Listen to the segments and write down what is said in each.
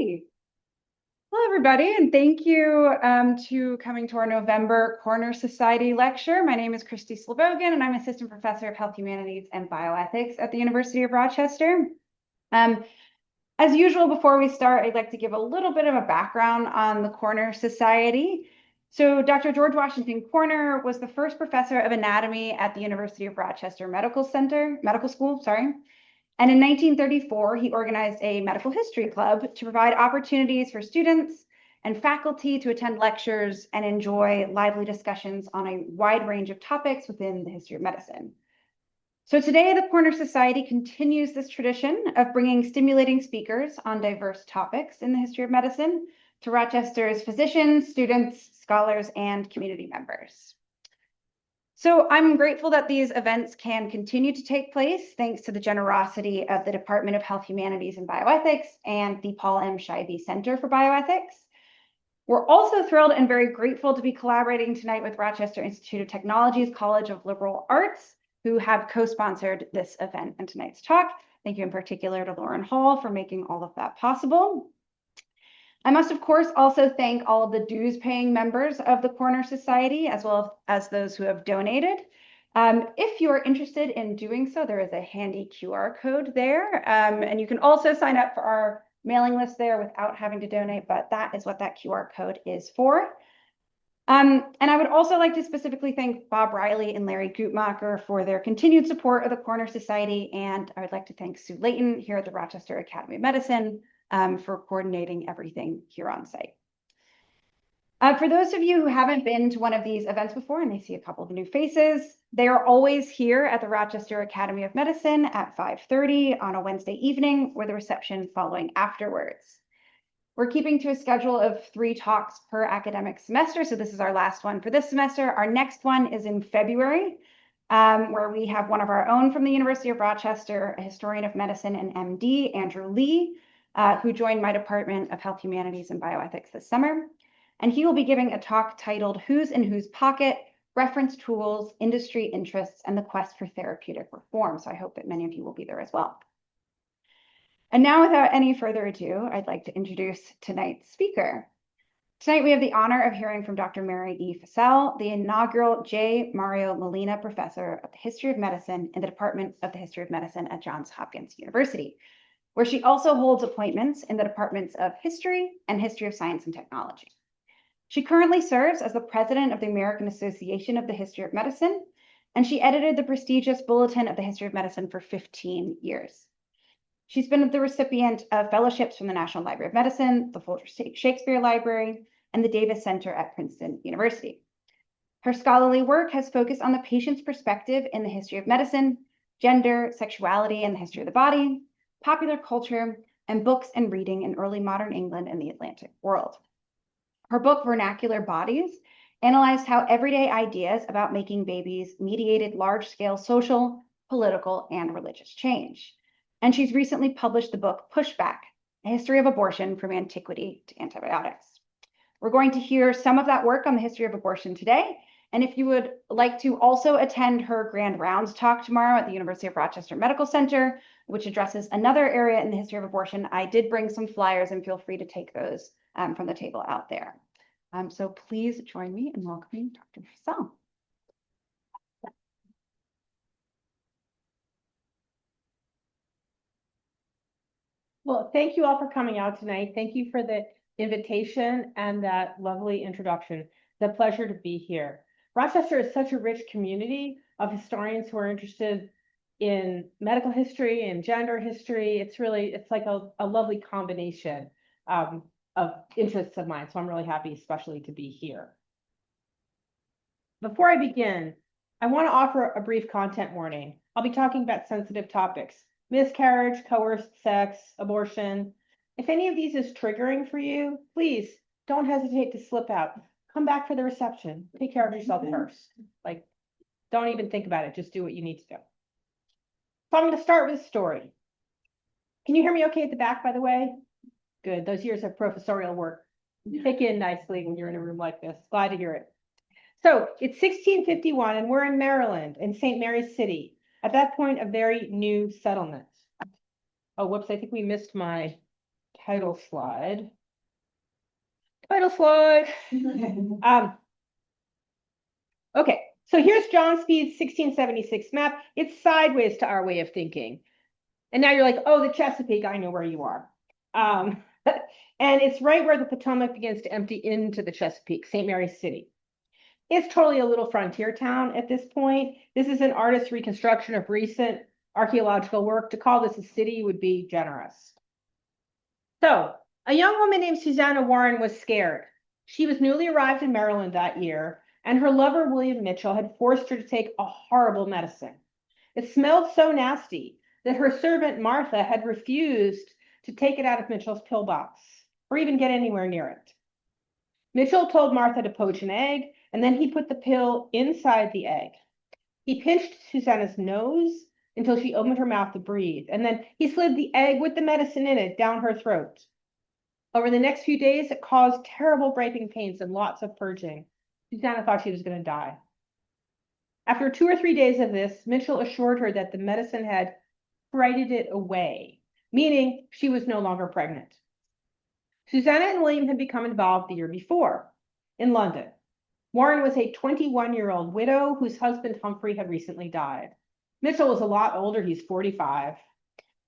Okay. Hello, everybody, and thank you to coming to our November Corner Society lecture. My name is Christy Slavogan, and I'm Assistant Professor of Health Humanities and Bioethics at the University of Rochester. As usual, before we start, I'd like to give a little bit of a background on the Corner Society. So Dr. George Washington Corner was the first professor of anatomy at the University of Rochester Medical School. And in 1934, he organized a medical history club to provide opportunities for students and faculty to attend lectures and enjoy lively discussions on a wide range of topics within the history of medicine. So today, the Corner Society continues this tradition of bringing stimulating speakers on diverse topics in the history of medicine to Rochester's physicians, students, scholars, and community members. So I'm grateful that these events can continue to take place thanks to the generosity of the Department of Health Humanities and Bioethics and the Paul M. Scheibe Center for Bioethics. We're also thrilled and very grateful to be collaborating tonight with Rochester Institute of Technology's College of Liberal Arts, who have co-sponsored this event and tonight's talk. Thank you in particular to Lauren Hall for making all of that possible. I must, of course, also thank all of the dues-paying members of the Corner Society, as well as those who have donated. If you are interested in doing so, there is a handy QR code there, and you can also sign up for our mailing list there without having to donate, but that is what that QR code is for. And I would also like to specifically thank Bob Riley and Larry Guttmacher for their continued support of the Corner Society, and I would like to thank Sue Layton here at the Rochester Academy of Medicine for coordinating everything here on site. For those of you who haven't been to one of these events before and they see a couple of new faces, they are always here at the Rochester Academy of Medicine at 5:30 on a Wednesday evening, with a reception following afterwards. We're keeping to a schedule of 3 talks per academic semester, so this is our last one for this semester. Our next one is in February, where we have one of our own from the University of Rochester, a historian of medicine and MD, Andrew Lee, who joined my Department of Health Humanities and Bioethics this summer. And he will be giving a talk titled Who's in Whose Pocket? Reference Tools, Industry Interests, and the Quest for Therapeutic Reform. So I hope that many of you will be there as well. And now, without any further ado, I'd like to introduce tonight's speaker. Tonight, we have the honor of hearing from Dr. Mary E. Fasel, the inaugural J. Mario Molina Professor of the History of Medicine in the Department of the History of Medicine at Johns Hopkins University, where she also holds appointments in the Departments of History and History of Science and Technology. She currently serves as the president of the American Association of the History of Medicine, and she edited the prestigious Bulletin of the History of Medicine for 15 years. She's been the recipient of fellowships from the National Library of Medicine, the Folger Shakespeare Library, and the Davis Center at Princeton University. Her scholarly work has focused on the patient's perspective in the history of medicine, gender, sexuality, and the history of the body, popular culture, and books and reading in early modern England and the Atlantic world. Her book, Vernacular Bodies, analyzed how everyday ideas about making babies mediated large-scale social, political, and religious change. And she's recently published the book Pushback, A History of Abortion from Antiquity to Antibiotics. We're going to hear some of that work on the history of abortion today. And if you would like to also attend her Grand Rounds talk tomorrow at the University of Rochester Medical Center, which addresses another area in the history of abortion, I did bring some flyers, and feel free to take those from the table out there. So please join me in welcoming Dr. Fasel. Well, thank you all for coming out tonight. Thank you for the invitation and that lovely introduction. It's a pleasure to be here. Rochester is such a rich community of historians who are interested in medical history and gender history. It's like a lovely combination of interests of mine. So I'm really happy, especially to be here. Before I begin, I want to offer a brief content warning. I'll be talking about sensitive topics: miscarriage, coerced sex, abortion. If any of these is triggering for you, please don't hesitate to slip out. Come back for the reception. Take care of yourself first. Like, don't even think about it. Just do what you need to do. So I'm going to start with a story. Can you hear me okay at the back, by the way? Good. Those years of professorial work kick in nicely when you're in a room like this. Glad to hear it. So it's 1651, and we're in Maryland, in St. Mary's City. At that point, a very new settlement. Oh, whoops, I think we missed my title slide. Title slide. Okay, so here's John Speed's 1676 map. It's sideways to our way of thinking. And now you're like, oh, the Chesapeake, I know where you are. And it's right where the Potomac begins to empty into the Chesapeake, St. Mary's City. It's totally a little frontier town at this point. This is an artist's reconstruction of recent archaeological work. To call this a city would be generous. So, a young woman named Susanna Warren was scared. She was newly arrived in Maryland that year, and her lover, William Mitchell, had forced her to take a horrible medicine. It smelled so nasty that her servant, Martha, had refused to take it out of Mitchell's pillbox or even get anywhere near it. Mitchell told Martha to poach an egg, and then he put the pill inside the egg. He pinched Susanna's nose until she opened her mouth to breathe, and then he slid the egg with the medicine in it down her throat. Over the next few days, it caused terrible breaking pains and lots of purging. Susanna thought she was going to die. After 2 or 3 days of this, Mitchell assured her that the medicine had frightened it away, meaning she was no longer pregnant. Susanna and William had become involved the year before in London. Warren was a 21-year-old widow whose husband Humphrey had recently died. Mitchell was a lot older, he's 45,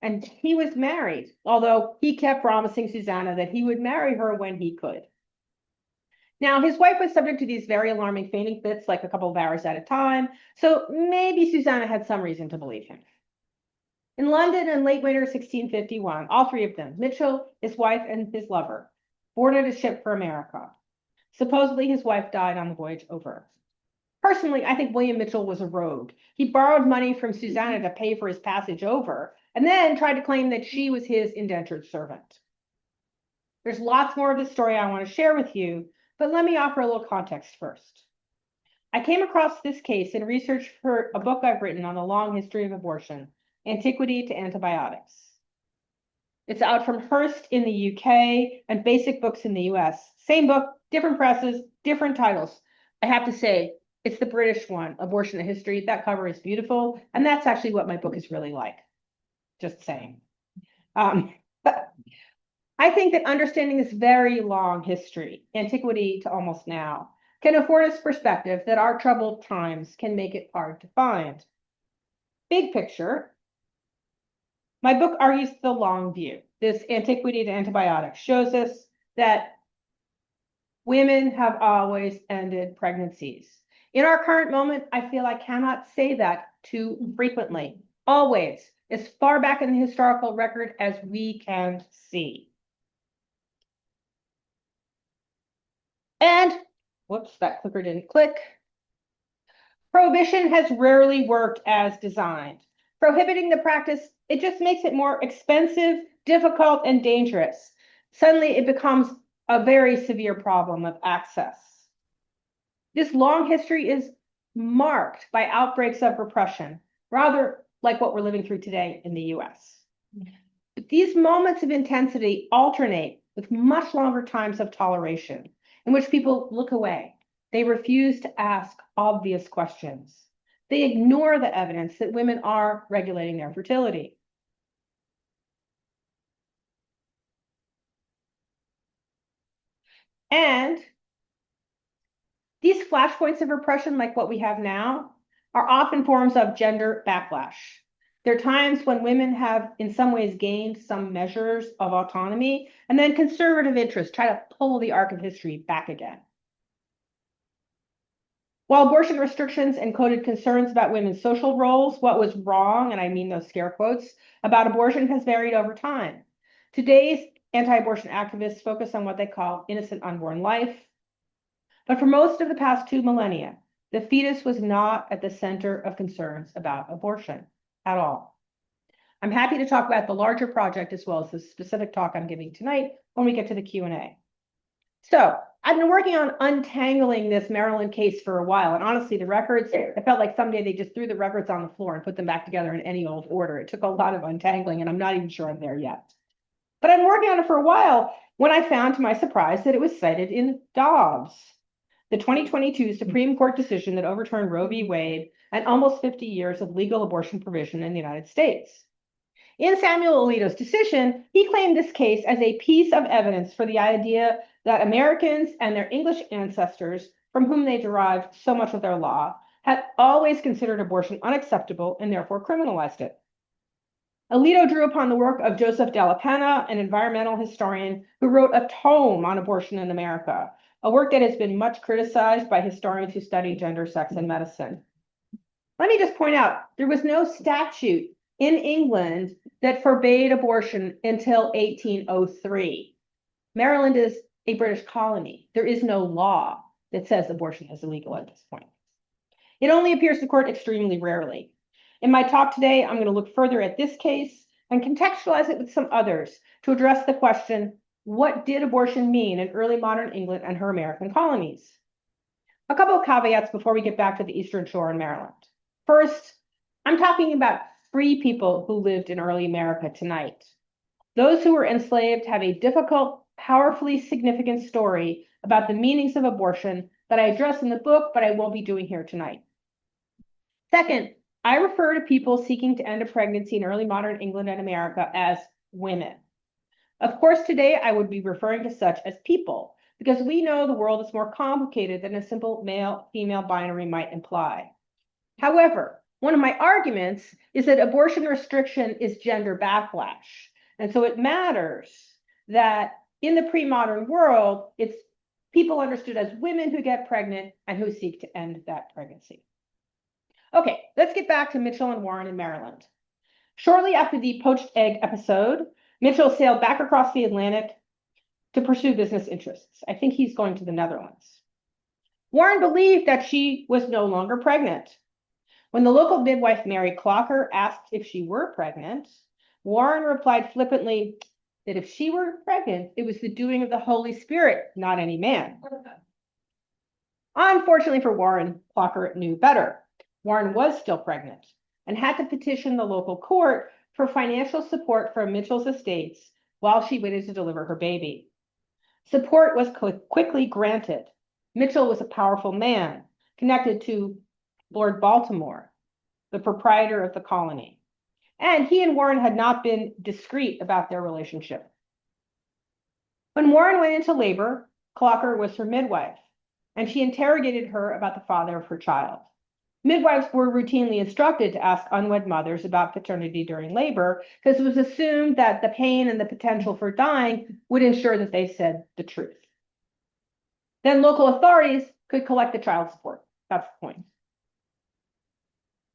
and he was married, although he kept promising Susanna that he would marry her when he could. Now, his wife was subject to these very alarming fainting fits, like a couple of hours at a time, so maybe Susanna had some reason to believe him. In London in late winter 1651, all three of them, Mitchell, his wife, and his lover, boarded a ship for America. Supposedly, his wife died on the voyage over. Personally, I think William Mitchell was a rogue. He borrowed money from Susanna to pay for his passage over, and then tried to claim that she was his indentured servant. There's lots more of this story I want to share with you, but let me offer a little context first. I came across this case in research for a book I've written on the long history of abortion, Antiquity to Antibiotics. It's out from Hearst in the UK and Basic Books in the US. Same book, different presses, different titles. I have to say, it's the British one, Abortion: A History. That cover is beautiful, and that's actually what my book is really like. Just saying. I think that understanding this very long history, antiquity to almost now, can afford us perspective that our troubled times can make it hard to find. Big picture, my book argues the long view. This Antiquity to Antibiotics shows us that women have always ended pregnancies. In our current moment, I feel I cannot say that too frequently. Always, as far back in the historical record as we can see. And, whoops, that clicker didn't click. Prohibition has rarely worked as designed. Prohibiting the practice, it just makes it more expensive, difficult, and dangerous. Suddenly, it becomes a very severe problem of access. This long history is marked by outbreaks of repression, rather like what we're living through today in the US. But these moments of intensity alternate with much longer times of toleration, in which people look away. They refuse to ask obvious questions. They ignore the evidence that women are regulating their fertility. And these flashpoints of repression, like what we have now, are often forms of gender backlash. There are times when women have, in some ways, gained some measures of autonomy, and then conservative interests try to pull the arc of history back again. While abortion restrictions encoded concerns about women's social roles, what was wrong, and I mean those scare quotes, about abortion has varied over time. Today's anti-abortion activists focus on what they call innocent unborn life. But for most of the past 2 millennia, the fetus was not at the center of concerns about abortion at all. I'm happy to talk about the larger project as well as the specific talk I'm giving tonight when we get to the Q&A. So I've been working on untangling this Maryland case for a while, and honestly, the records, it felt like someday they just threw the records on the floor and put them back together in any old order. It took a lot of untangling, and I'm not even sure I'm there yet. But I've been working on it for a while when I found, to my surprise, that it was cited in Dobbs, the 2022 Supreme Court decision that overturned Roe v. Wade and almost 50 years of legal abortion provision in the United States. In Samuel Alito's decision, he claimed this case as a piece of evidence for the idea that Americans and their English ancestors, from whom they derived so much of their law, had always considered abortion unacceptable and therefore criminalized it. Alito drew upon the work of Joseph Della Penna, an environmental historian who wrote a tome on abortion in America, a work that has been much criticized by historians who study gender, sex, and medicine. Let me just point out, there was no statute in England that forbade abortion until 1803. Maryland is a British colony. There is no law that says abortion is illegal at this point. It only appears to court extremely rarely. In my talk today, I'm going to look further at this case and contextualize it with some others to address the question, what did abortion mean in early modern England and her American colonies? A couple of caveats before we get back to the Eastern Shore in Maryland. First, I'm talking about free people who lived in early America tonight. Those who were enslaved have a difficult, powerfully significant story about the meanings of abortion that I address in the book, but I won't be doing here tonight. Second, I refer to people seeking to end a pregnancy in early modern England and America as women. Of course, today I would be referring to such as people, because we know the world is more complicated than a simple male-female binary might imply. However, one of my arguments is that abortion restriction is gender backlash. And so it matters that in the pre-modern world, it's people understood as women who get pregnant and who seek to end that pregnancy. Okay, let's get back to Mitchell and Warren in Maryland. Shortly after the poached egg episode, Mitchell sailed back across the Atlantic to pursue business interests. I think he's going to the Netherlands. Warren believed that she was no longer pregnant. When the local midwife, Mary Clocker, asked if she were pregnant, Warren replied flippantly that if she were pregnant, it was the doing of the Holy Spirit, not any man. Unfortunately for Warren, Clocker knew better. Warren was still pregnant and had to petition the local court for financial support from Mitchell's estates while she waited to deliver her baby. Support was quickly granted. Mitchell was a powerful man connected to Lord Baltimore, the proprietor of the colony, and he and Warren had not been discreet about their relationship. When Warren went into labor, Clocker was her midwife, and she interrogated her about the father of her child. Midwives were routinely instructed to ask unwed mothers about paternity during labor because it was assumed that the pain and the potential for dying would ensure that they said the truth. Then local authorities could collect the child support. That's the point.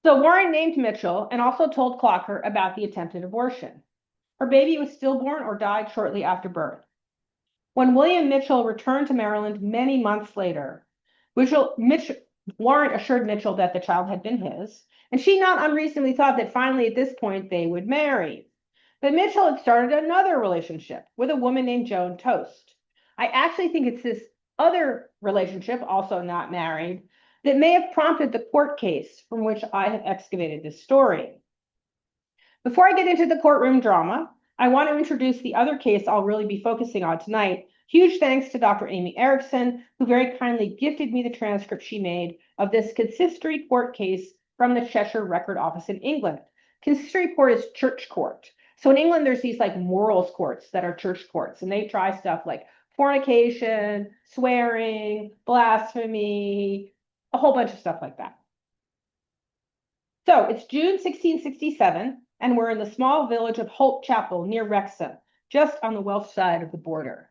So Warren named Mitchell and also told Clocker about the attempted abortion. Her baby was stillborn or died shortly after birth. When William Mitchell returned to Maryland many months later, Warren assured Mitchell that the child had been his, and she not unreasonably thought that finally at this point they would marry. But Mitchell had started another relationship with a woman named Joan Toast. I actually think it's this other relationship, also not married, that may have prompted the court case from which I have excavated this story. Before I get into the courtroom drama, I want to introduce the other case I'll really be focusing on tonight. Huge thanks to Dr. Amy Erickson, who very kindly gifted me the transcript she made of this consistory court case from the Cheshire Record Office in England. Consistory court is church court. So in England, there's these like morals courts that are church courts, and they try stuff like fornication, swearing, blasphemy, a whole bunch of stuff like that. So it's June 1667, and we're in the small village of Holt Chapel near Wrexham, just on the Welsh side of the border.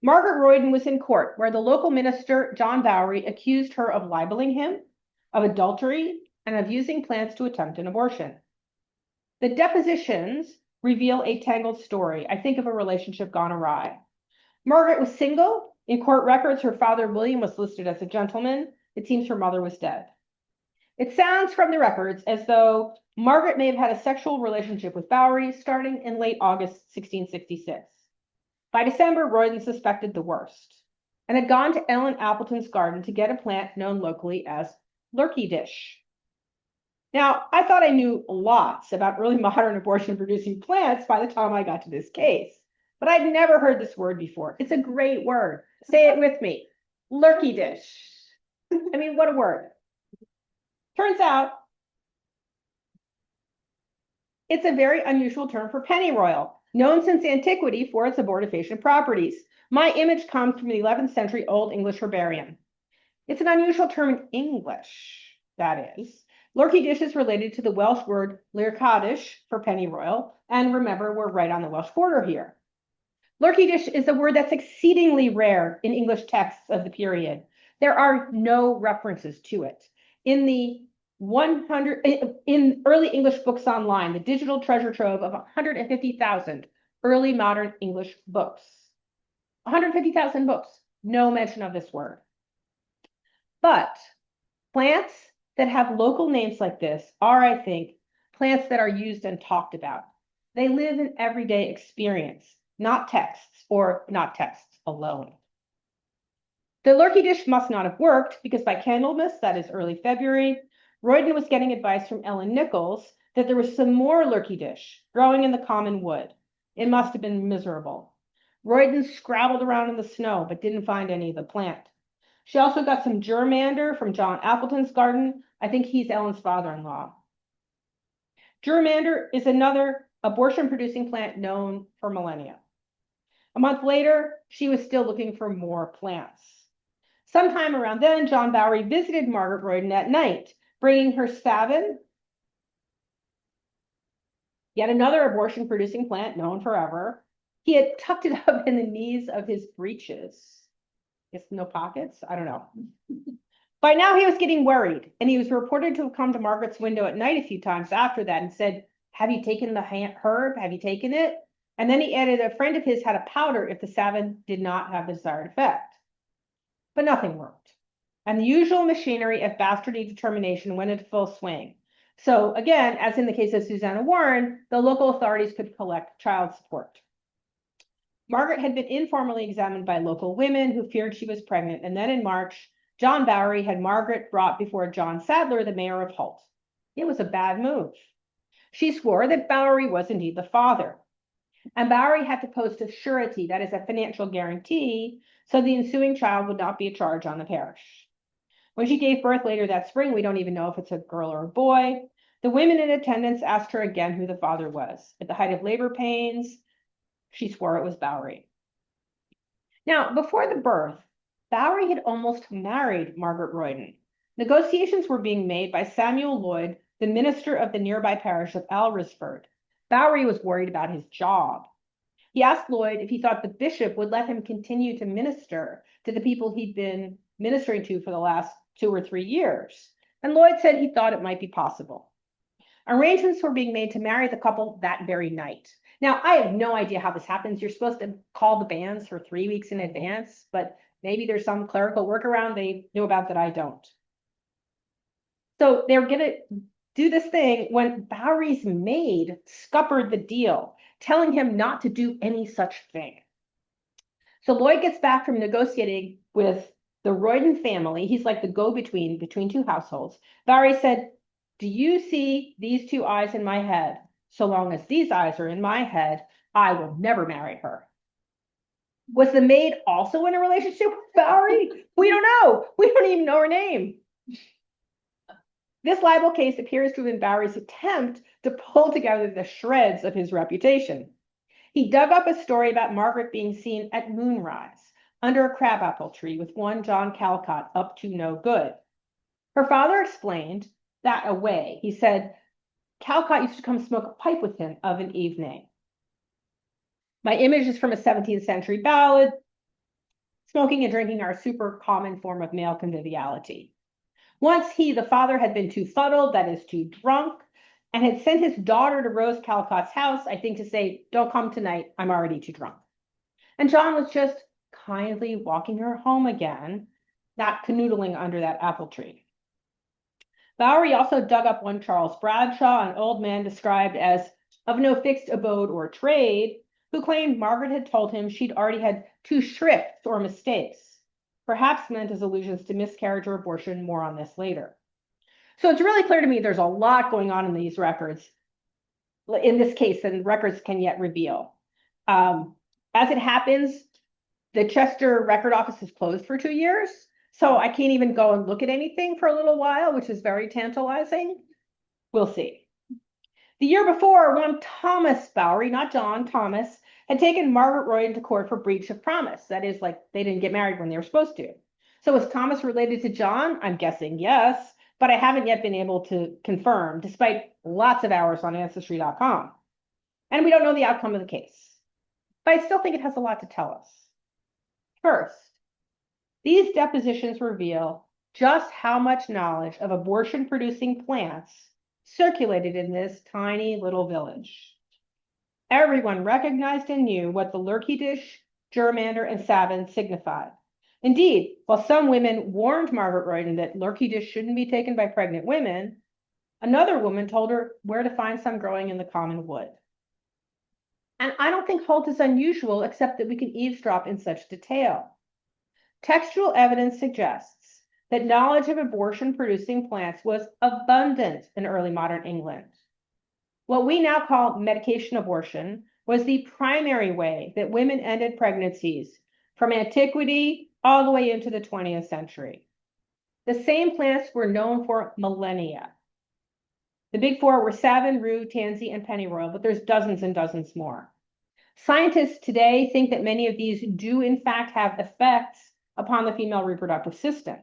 Margaret Royden was in court, where the local minister, John Bowery, accused her of libeling him, of adultery, and of using plans to attempt an abortion. The depositions reveal a tangled story, I think, of a relationship gone awry. Margaret was single. In court records, her father, William, was listed as a gentleman. It seems her mother was dead. It sounds from the records as though Margaret may have had a sexual relationship with Bowery starting in late August 1666. By December, Royden suspected the worst and had gone to Ellen Appleton's garden to get a plant known locally as lurky dish. Now, I thought I knew lots about early modern abortion-producing plants by the time I got to this case, but I'd never heard this word before. It's a great word. Say it with me. Lurky dish. I mean, what a word. Turns out, It's a very unusual term for pennyroyal, known since antiquity for its abortifacient properties. My image comes from the 11th century Old English herbarium. It's an unusual term in English, that is. Lurky dish is related to the Welsh word lircadish for pennyroyal, and remember, we're right on the Welsh border here. Lurky dish is a word that's exceedingly rare in English texts of the period. There are no references to it. In the 100 in early English books online, the digital treasure trove of 150,000 early modern English books. 150,000 books, no mention of this word. But plants that have local names like this are, I think, plants that are used and talked about. They live in everyday experience, not texts or not texts alone. The lurky dish must not have worked because by Candlemas, that is early February, Royden was getting advice from Ellen Nichols that there was some more lurky dish growing in the common wood. It must have been miserable. Royden scrabbled around in the snow, but didn't find any of the plant. She also got some germander from John Appleton's garden. I think he's Ellen's father-in-law. Germander is another abortion-producing plant known for millennia. A month later, she was still looking for more plants. Sometime around then, John Bowery visited Margaret Royden at night, bringing her Savin, yet another abortion-producing plant known forever. He had tucked it up in the knees of his breeches. Guess no pockets? I don't know. By now he was getting worried, and he was reported to have come to Margaret's window at night a few times after that and said, "Have you taken the herb? Have you taken it?" And then he added a friend of his had a powder if the Savin did not have the desired effect. But nothing worked. And the usual machinery of bastardy determination went into full swing. So again, as in the case of Susanna Warren, the local authorities could collect child support. Margaret had been informally examined by local women who feared she was pregnant, and then in March, John Bowery had Margaret brought before John Sadler, the mayor of Holt. It was a bad move. She swore that Bowery was indeed the father, and Bowery had to post a surety, that is a financial guarantee, so the ensuing child would not be a charge on the parish. When she gave birth later that spring, we don't even know if it's a girl or a boy. The women in attendance asked her again who the father was. At the height of labor pains, she swore it was Bowery. Now, before the birth, Bowery had almost married Margaret Royden. Negotiations were being made by Samuel Lloyd, the minister of the nearby parish of Alresford. Bowery was worried about his job. He asked Lloyd if he thought the bishop would let him continue to minister to the people he'd been ministering to for the last 2 or 3 years. And Lloyd said he thought it might be possible. Arrangements were being made to marry the couple that very night. Now, I have no idea how this happens. You're supposed to call the banns for 3 weeks in advance, but maybe there's some clerical workaround they knew about that I don't. So they're going to do this thing when Bowery's maid scuppered the deal, telling him not to do any such thing. So Lloyd gets back from negotiating with the Royden family. He's like the go-between between two households. Bowery said, "Do you see these 2 eyes in my head? So long as these eyes are in my head, I will never marry her." Was the maid also in a relationship with Bowery? We don't know. We don't even know her name. This libel case appears to have been Bowery's attempt to pull together the shreds of his reputation. He dug up a story about Margaret being seen at moonrise under a crabapple tree with one John Calcott up to no good. Her father explained that away. He said, Calcott used to come smoke a pipe with him of an evening. My image is from a 17th century ballad. Smoking and drinking are a super common form of male conviviality. Once he, the father, had been too fuddled, that is, too drunk, and had sent his daughter to Rose Calcott's house, I think to say, "Don't come tonight, I'm already too drunk." And John was just kindly walking her home again, not canoodling under that apple tree. Bowery also dug up one Charles Bradshaw, an old man described as of no fixed abode or trade, who claimed Margaret had told him she'd already had 2 shrifts or mistakes, perhaps meant as allusions to miscarriage or abortion. More on this later. So it's really clear to me there's a lot going on in these records, in this case, than records can yet reveal. As it happens, the Chester Record Office is closed for 2 years, so I can't even go and look at anything for a little while, which is very tantalizing. We'll see. The year before, one Thomas Bowery, not John, Thomas, had taken Margaret Royden to court for breach of promise. That is, like, they didn't get married when they were supposed to. So was Thomas related to John? I'm guessing yes, but I haven't yet been able to confirm, despite lots of hours on Ancestry.com. And we don't know the outcome of the case. But I still think it has a lot to tell us. First, these depositions reveal just how much knowledge of abortion-producing plants circulated in this tiny little village. Everyone recognized and knew what the lurkey dish, germander, and savin signified. Indeed, while some women warned Margaret Royden that lurkey dish shouldn't be taken by pregnant women, another woman told her where to find some growing in the common wood. And I don't think Holt is unusual, except that we can eavesdrop in such detail. Textual evidence suggests that knowledge of abortion-producing plants was abundant in early modern England. What we now call medication abortion was the primary way that women ended pregnancies from antiquity all the way into the 20th century. The same plants were known for millennia. The big four were savin, rue, tansy, and pennyroyal, but there's dozens and dozens more. Scientists today think that many of these do in fact have effects upon the female reproductive system.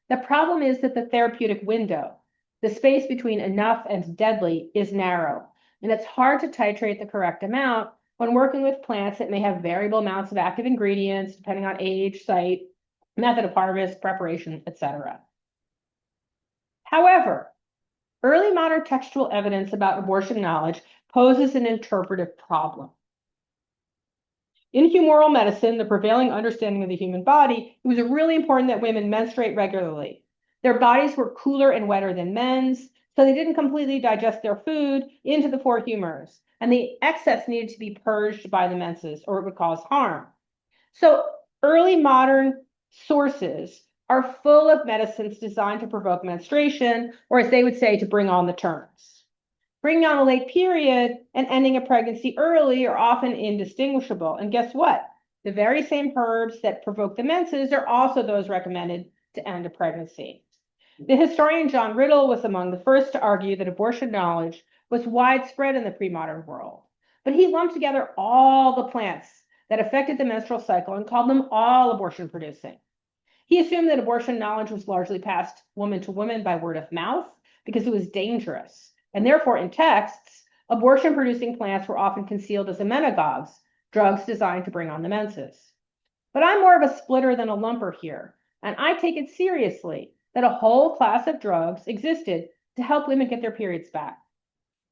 The problem is that the therapeutic window, the space between enough and deadly, is narrow, and it's hard to titrate the correct amount when working with plants that may have variable amounts of active ingredients depending on age, site, method of harvest, preparation, etc. However, early modern textual evidence about abortion knowledge poses an interpretive problem. In humoral medicine, the prevailing understanding of the human body, it was really important that women menstruate regularly. Their bodies were cooler and wetter than men's, so they didn't completely digest their food into the four humors, and the excess needed to be purged by the menses, or it would cause harm. So early modern sources are full of medicines designed to provoke menstruation, or as they would say, to bring on the terms. Bringing on a late period and ending a pregnancy early are often indistinguishable. And guess what? The very same herbs that provoke the menses are also those recommended to end a pregnancy. The historian John Riddle was among the first to argue that abortion knowledge was widespread in the pre-modern world, but he lumped together all the plants that affected the menstrual cycle and called them all abortion-producing. He assumed that abortion knowledge was largely passed woman to woman by word of mouth because it was dangerous. And therefore, in texts, abortion-producing plants were often concealed as emmenagogues, drugs designed to bring on the menses. But I'm more of a splitter than a lumper here, and I take it seriously that a whole class of drugs existed to help women get their periods back.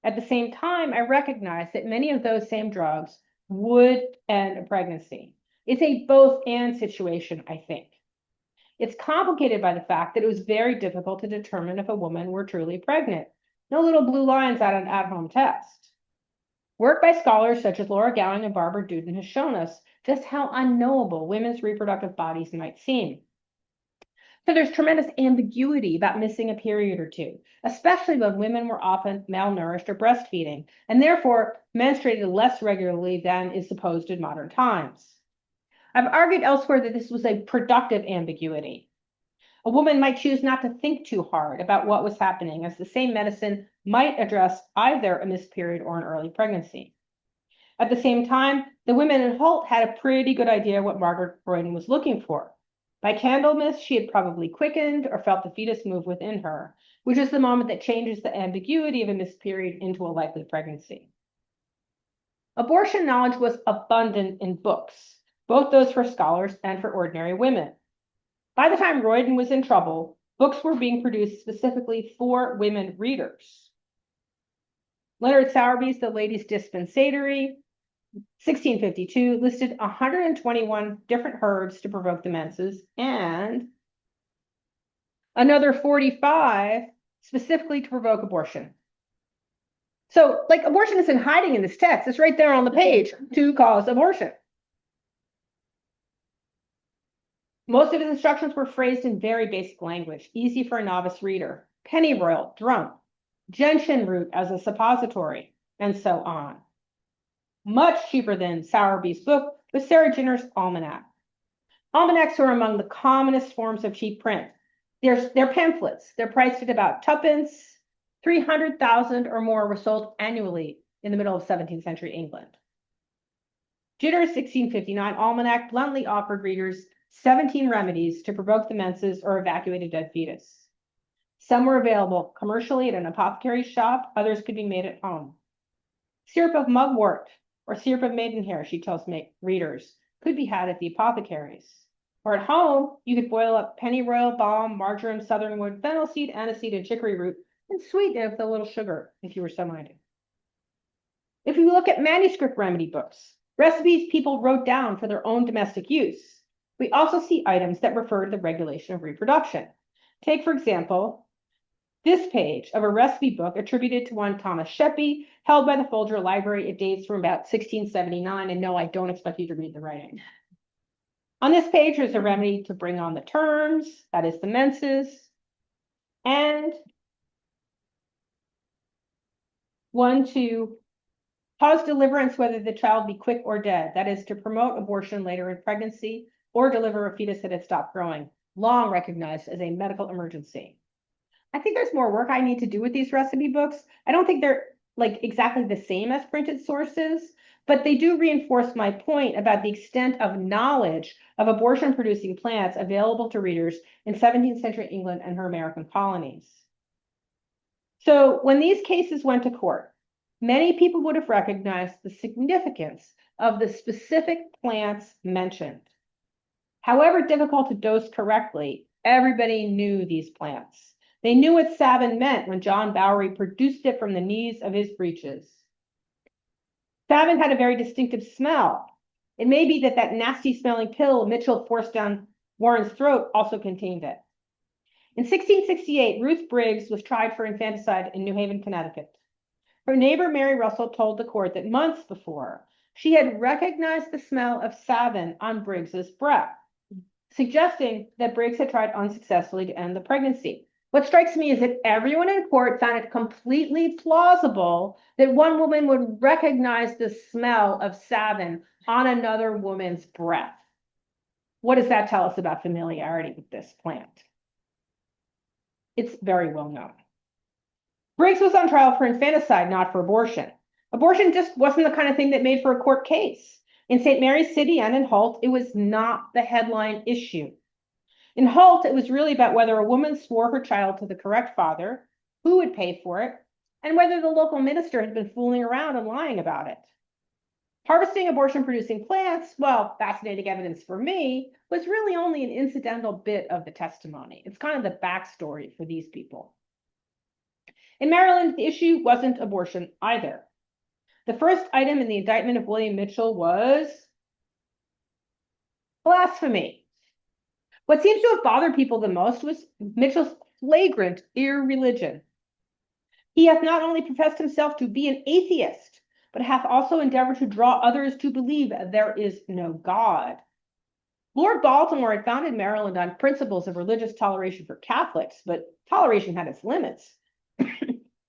At the same time, I recognize that many of those same drugs would end a pregnancy. It's a both-and situation, I think. It's complicated by the fact that it was very difficult to determine if a woman were truly pregnant. No little blue lines on an at-home test. Work by scholars such as Laura Gowing and Barbara Duden has shown us just how unknowable women's reproductive bodies might seem. So there's tremendous ambiguity about missing a period or two, especially when women were often malnourished or breastfeeding, and therefore menstruated less regularly than is supposed in modern times. I've argued elsewhere that this was a productive ambiguity. A woman might choose not to think too hard about what was happening, as the same medicine might address either a missed period or an early pregnancy. At the same time, the women in Holt had a pretty good idea what Margaret Royden was looking for. By Candlemas, she had probably quickened or felt the fetus move within her, which is the moment that changes the ambiguity of a missed period into a likely pregnancy. Abortion knowledge was abundant in books, both those for scholars and for ordinary women. By the time Royden was in trouble, books were being produced specifically for women readers. Leonard Sowerby's The Ladies' Dispensatory, 1652, listed 121 different herbs to provoke the menses, and another 45 specifically to provoke abortion. So, like, abortion isn't hiding in this text. It's right there on the page, to cause abortion. Most of his instructions were phrased in very basic language, easy for a novice reader. Pennyroyal, drum, gentian root as a suppository, and so on. Much cheaper than Sowerby's book was Sarah Ginner's Almanac. Almanacs are among the commonest forms of cheap print. They're pamphlets. They're priced at about tuppence. 300,000 or more were sold annually in the middle of 17th century England. Jitter's 1659 almanac bluntly offered readers 17 remedies to provoke the menses or evacuate a dead fetus. Some were available commercially at an apothecary's shop, others could be made at home. Syrup of mugwort or syrup of maidenhair, she tells readers, could be had at the apothecary's. Or at home, you could boil up pennyroyal, balm, marjoram, southernwood, fennel seed, aniseed, and chicory root, and sweeten it with a little sugar, if you were so minded. If we look at manuscript remedy books, recipes people wrote down for their own domestic use, we also see items that refer to the regulation of reproduction. Take, for example, this page of a recipe book attributed to one Thomas Sheppey, held by the Folger Library. It dates from about 1679, and no, I don't expect you to read the writing. On this page is a remedy to bring on the terms, that is the menses, and one to cause deliverance whether the child be quick or dead, that is to promote abortion later in pregnancy or deliver a fetus that had stopped growing, long recognized as a medical emergency. I think there's more work I need to do with these recipe books. I don't think they're like exactly the same as printed sources, but they do reinforce my point about the extent of knowledge of abortion-producing plants available to readers in 17th century England and her American colonies. So when these cases went to court, many people would have recognized the significance of the specific plants mentioned. However difficult to dose correctly, everybody knew these plants. They knew what Savin meant when John Bowery produced it from the knees of his breeches. Savin had a very distinctive smell. It may be that that nasty smelling pill Mitchell forced down Warren's throat also contained it. In 1668, Ruth Briggs was tried for infanticide in New Haven, Connecticut. Her neighbor Mary Russell told the court that months before, she had recognized the smell of Savin on Briggs's breath, suggesting that Briggs had tried unsuccessfully to end the pregnancy. What strikes me is that everyone in court found it completely plausible that one woman would recognize the smell of Savin on another woman's breath. What does that tell us about familiarity with this plant? It's very well known. Briggs was on trial for infanticide, not for abortion. Abortion just wasn't the kind of thing that made for a court case. In St. Mary's City and in Holt, it was not the headline issue. In Holt, it was really about whether a woman swore her child to the correct father, who would pay for it, and whether the local minister had been fooling around and lying about it. Harvesting abortion-producing plants, well, fascinating evidence for me, was really only an incidental bit of the testimony. It's kind of the backstory for these people. In Maryland, the issue wasn't abortion either. The first item in the indictment of William Mitchell was blasphemy. What seems to have bothered people the most was Mitchell's flagrant irreligion. He hath not only professed himself to be an atheist, but hath also endeavored to draw others to believe there is no God. Lord Baltimore had founded Maryland on principles of religious toleration for Catholics, but toleration had its limits.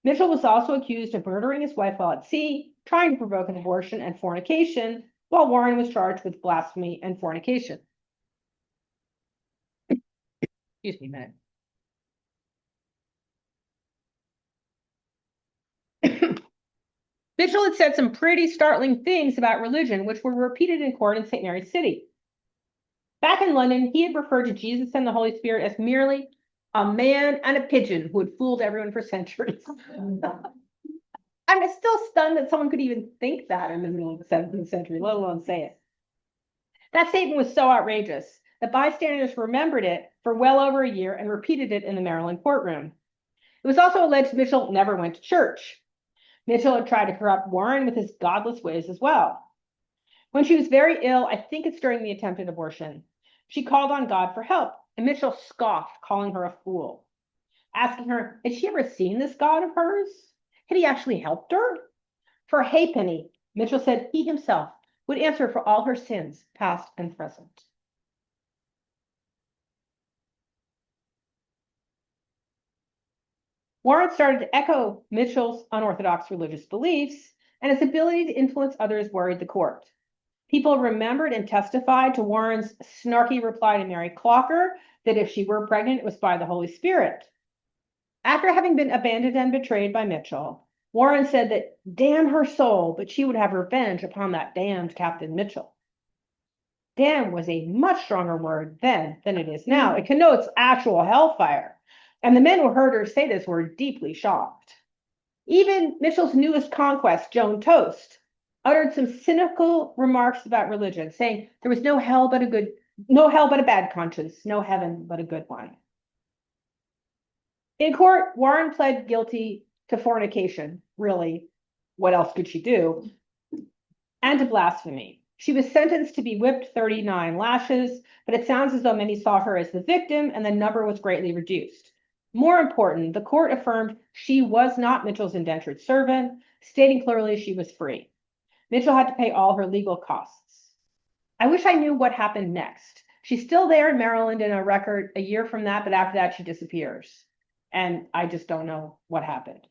Mitchell was also accused of murdering his wife while at sea, trying to provoke an abortion and fornication, while Warren was charged with blasphemy and fornication. Excuse me a minute. Mitchell had said some pretty startling things about religion, which were repeated in court in St. Mary's City. Back in London, he had referred to Jesus and the Holy Spirit as merely a man and a pigeon who had fooled everyone for centuries. I'm still stunned that someone could even think that in the middle of the 17th century, let alone say it. That statement was so outrageous that bystanders remembered it for well over a year and repeated it in the Maryland courtroom. It was also alleged Mitchell never went to church. Mitchell had tried to corrupt Warren with his godless ways as well. When she was very ill, I think it's during the attempted abortion, she called on God for help, and Mitchell scoffed, calling her a fool, asking her, had she ever seen this God of hers? Had he actually helped her? For a halfpenny, Mitchell said he himself would answer for all her sins, past and present. Warren started to echo Mitchell's unorthodox religious beliefs, and his ability to influence others worried the court. People remembered and testified to Warren's snarky reply to Mary Clocker that if she were pregnant, it was by the Holy Spirit. After having been abandoned and betrayed by Mitchell, Warren said that damn her soul, but she would have revenge upon that damned Captain Mitchell. Damn was a much stronger word then than it is now. It connotes actual hellfire. And the men who heard her say this were deeply shocked. Even Mitchell's newest conquest, Joan Toast, uttered some cynical remarks about religion, saying there was no hell but a bad conscience, no heaven but a good one. In court, Warren pled guilty to fornication. Really, what else could she do? And to blasphemy. She was sentenced to be whipped 39 lashes, but it sounds as though many saw her as the victim and the number was greatly reduced. More important, the court affirmed she was not Mitchell's indentured servant, stating clearly she was free. Mitchell had to pay all her legal costs. I wish I knew what happened next. She's still there in Maryland in a record a year from that, but after that she disappears. And I just don't know what happened.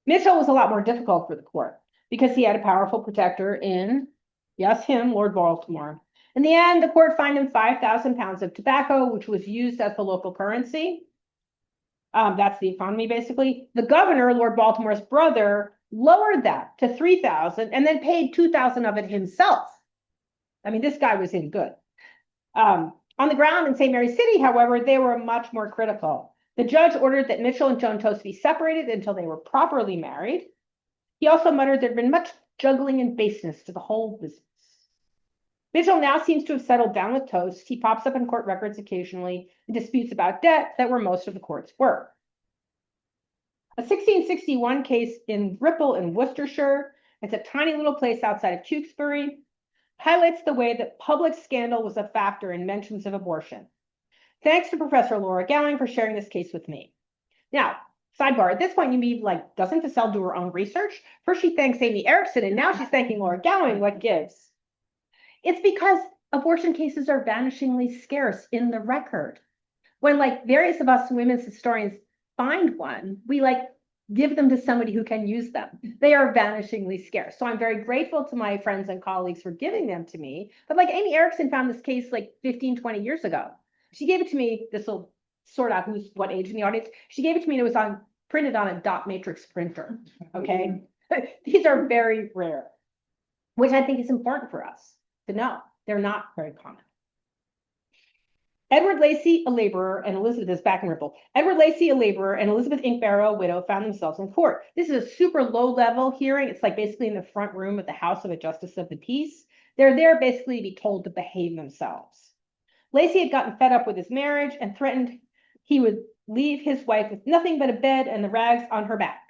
Mitchell was a lot more difficult for the court because he had a powerful protector in, yes, him, Lord Baltimore. In the end, the court fined him 5,000 pounds of tobacco, which was used as the local currency. That's the economy, basically. The governor, Lord Baltimore's brother, lowered that to 3,000 and then paid 2,000 of it himself. I mean, this guy was in good. On the ground in St. Mary's City, however, they were much more critical. The judge ordered that Mitchell and Joan Toast be separated until they were properly married. He also muttered there'd been much juggling and baseness to the whole business. Mitchell now seems to have settled down with Toast. He pops up in court records occasionally in disputes about debt that were most of the courts were. A 1661 case in Ripple in Worcestershire, it's a tiny little place outside of Tewkesbury, highlights the way that public scandal was a factor in mentions of abortion. Thanks to Professor Laura Gowing for sharing this case with me. Now, sidebar, at this point, you may be like, doesn't Cassell do her own research? First she thanks Amy Erickson, and now she's thanking Laura Gowing. What gives? It's because abortion cases are vanishingly scarce in the record. When like various of us women's historians find one, we like give them to somebody who can use them. They are vanishingly scarce. So I'm very grateful to my friends and colleagues for giving them to me. But like Amy Erickson found this case like 15, 20 years ago. She gave it to me. This will sort out who's what age in the audience. She gave it to me and it was printed on a dot matrix printer. Okay. These are very rare, which I think is important for us to know. They're not very common. Edward Lacey, a laborer, and Elizabeth is back in Ripple. Edward Lacey, a laborer, and Elizabeth Inkbarrow, a widow, found themselves in court. This is a super low-level hearing. It's like basically in the front room of the House of a Justice of the Peace. They're there basically to be told to behave themselves. Lacey had gotten fed up with his marriage and threatened he would leave his wife with nothing but a bed and the rags on her back.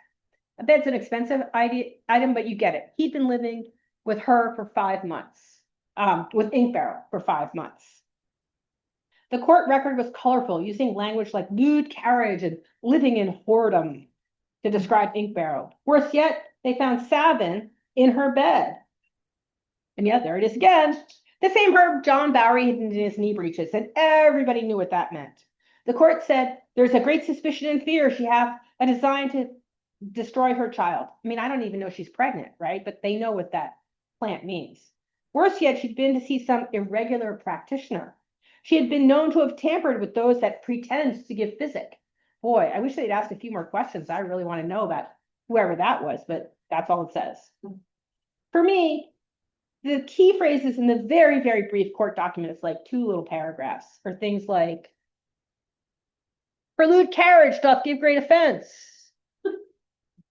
A bed's an expensive item, but you get it. He'd been living with her for 5 months, with Inkbarrow for 5 months. The court record was colorful, using language like lewd carriage and living in whoredom to describe Inkbarrow. Worse yet, they found Savin in her bed. And yeah, there it is again. The same herb John Bowery hidden in his knee breeches, and everybody knew what that meant. The court said, there's a great suspicion and fear she hath a design to destroy her child. I mean, I don't even know she's pregnant, right? But they know what that plant means. Worse yet, she'd been to see some irregular practitioner. She had been known to have tampered with those that pretend to give physic. Boy, I wish they'd asked a few more questions. I really want to know about whoever that was, but that's all it says. For me, the key phrases in the very, very brief court document is like 2 little paragraphs, or things like, for lewd carriage doth give great offense,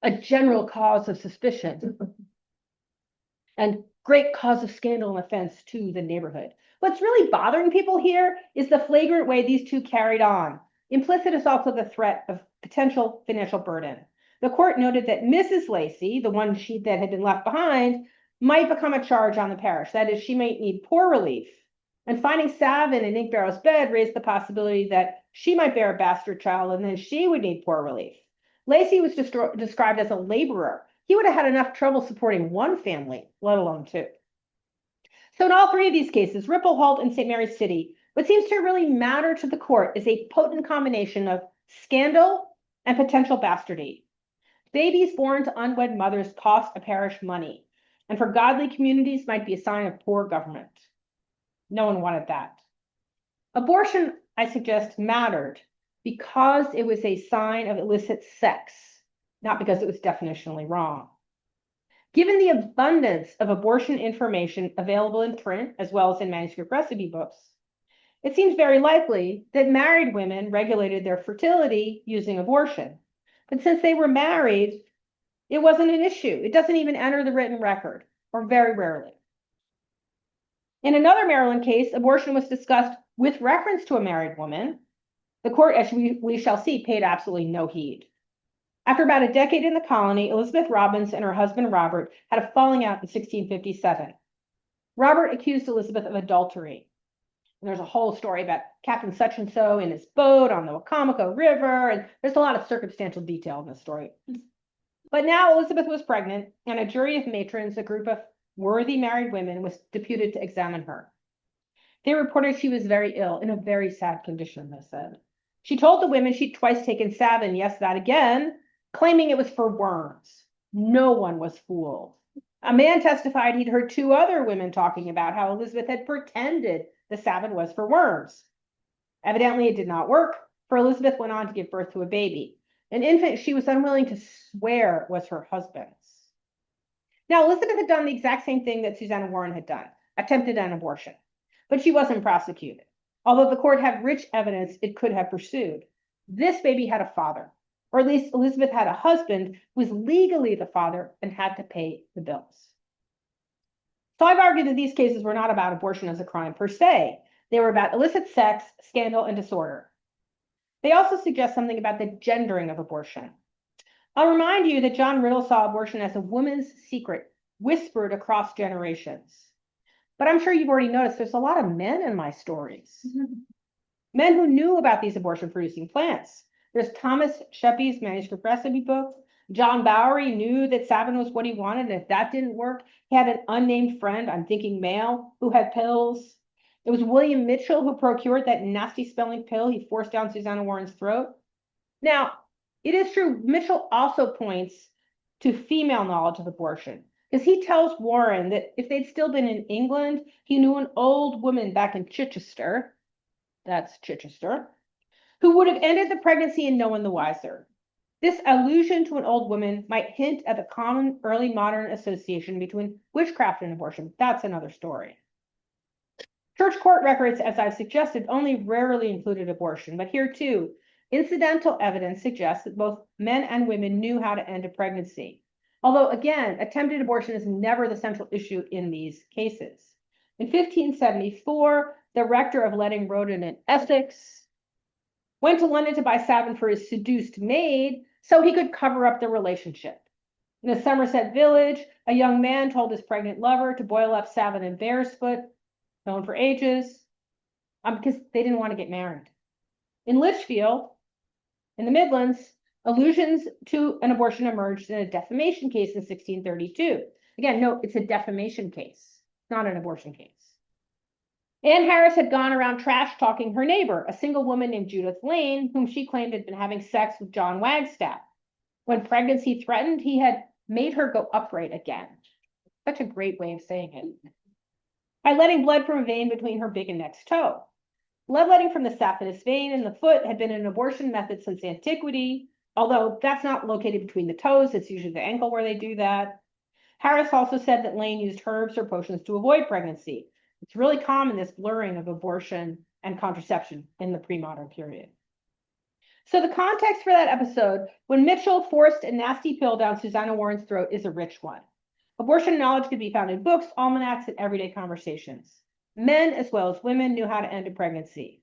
a general cause of suspicion, and great cause of scandal and offense to the neighborhood. What's really bothering people here is the flagrant way these two carried on. Implicit is also the threat of potential financial burden. The court noted that Mrs. Lacey, the one that had been left behind, might become a charge on the parish. That is, she might need poor relief. And finding Savin in Inkbarrow's bed raised the possibility that she might bear a bastard child and then she would need poor relief. Lacey was described as a laborer. He would have had enough trouble supporting one family, let alone 2. So in all 3 of these cases, Ripple, Holt, and St. Mary's City, what seems to really matter to the court is a potent combination of scandal and potential bastardy. Babies born to unwed mothers cost a parish money, and for godly communities might be a sign of poor government. No one wanted that. Abortion, I suggest, mattered because it was a sign of illicit sex, not because it was definitionally wrong. Given the abundance of abortion information available in print as well as in manuscript recipe books, it seems very likely that married women regulated their fertility using abortion. But since they were married, it wasn't an issue. It doesn't even enter the written record, or very rarely. In another Maryland case, abortion was discussed with reference to a married woman. The court, as we shall see, paid absolutely no heed. After about a decade in the colony, Elizabeth Robbins and her husband Robert had a falling out in 1657. Robert accused Elizabeth of adultery. And there's a whole story about Captain such and so in his boat on the Wacomico River, and there's a lot of circumstantial detail in this story. But now Elizabeth was pregnant, and a jury of matrons, a group of worthy married women, was deputed to examine her. They reported she was very ill, in a very sad condition, they said. She told the women she'd twice taken Savin, yes, that again, claiming it was for worms. No one was fooled. A man testified he'd heard two other women talking about how Elizabeth had pretended the Savin was for worms. Evidently, it did not work, for Elizabeth went on to give birth to a baby, an infant she was unwilling to swear was her husband's. Now, Elizabeth had done the exact same thing that Susanna Warren had done, attempted an abortion, but she wasn't prosecuted, although the court had rich evidence it could have pursued. This baby had a father, or at least Elizabeth had a husband who was legally the father and had to pay the bills. So I've argued that these cases were not about abortion as a crime per se. They were about illicit sex, scandal, and disorder. They also suggest something about the gendering of abortion. I'll remind you that John Riddle saw abortion as a woman's secret, whispered across generations. But I'm sure you've already noticed there's a lot of men in my stories. Men who knew about these abortion-producing plants. There's Thomas Sheppey's manuscript recipe book. John Bowery knew that Savin was what he wanted, and if that didn't work, he had an unnamed friend, I'm thinking male, who had pills. It was William Mitchell who procured that nasty smelling pill he forced down Susanna Warren's throat. Now, it is true, Mitchell also points to female knowledge of abortion, because he tells Warren that if they'd still been in England, he knew an old woman back in Chichester, that's Chichester, who would have ended the pregnancy and no one the wiser. This allusion to an old woman might hint at the common early modern association between witchcraft and abortion. That's another story. Church court records, as I've suggested, only rarely included abortion, but here too, incidental evidence suggests that both men and women knew how to end a pregnancy. Although, again, attempted abortion is never the central issue in these cases. In 1574, the rector of Letting Roden in Essex went to London to buy Savin for his seduced maid so he could cover up the relationship. In a Somerset village, a young man told his pregnant lover to boil up Savin and bear's foot, known for ages, because they didn't want to get married. In Litchfield, in the Midlands, allusions to an abortion emerged in a defamation case in 1632. Again, no, it's a defamation case, not an abortion case. Anne Harris had gone around trash talking her neighbor, a single woman named Judith Lane, whom she claimed had been having sex with John Wagstaff. When pregnancy threatened, he had made her go upright again. Such a great way of saying it. By letting blood from a vein between her big and next toe. Bloodletting from the saphenous vein in the foot had been an abortion method since antiquity, although that's not located between the toes, it's usually the ankle where they do that. Harris also said that Lane used herbs or potions to avoid pregnancy. It's really common, this blurring of abortion and contraception in the pre-modern period. So the context for that episode, when Mitchell forced a nasty pill down Susanna Warren's throat, is a rich one. Abortion knowledge could be found in books, almanacs, and everyday conversations. Men as well as women knew how to end a pregnancy.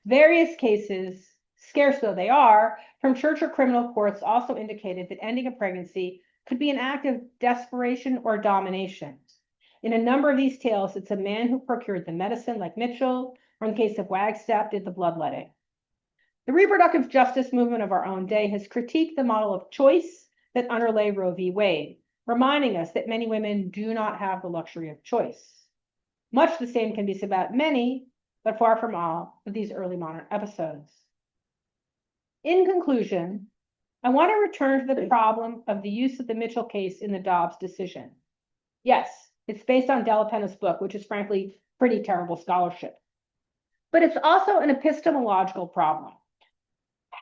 Various cases, scarce though they are, from church or criminal courts also indicated that ending a pregnancy could be an act of desperation or domination. In a number of these tales, it's a man who procured the medicine, like Mitchell, or in the case of Wagstaff, did the bloodletting. The reproductive justice movement of our own day has critiqued the model of choice that underlay Roe v. Wade, reminding us that many women do not have the luxury of choice. Much the same can be said about many, but far from all, of these early modern episodes. In conclusion, I want to return to the problem of the use of the Mitchell case in the Dobbs decision. Yes, it's based on Della Penna's book, which is frankly pretty terrible scholarship. But it's also an epistemological problem.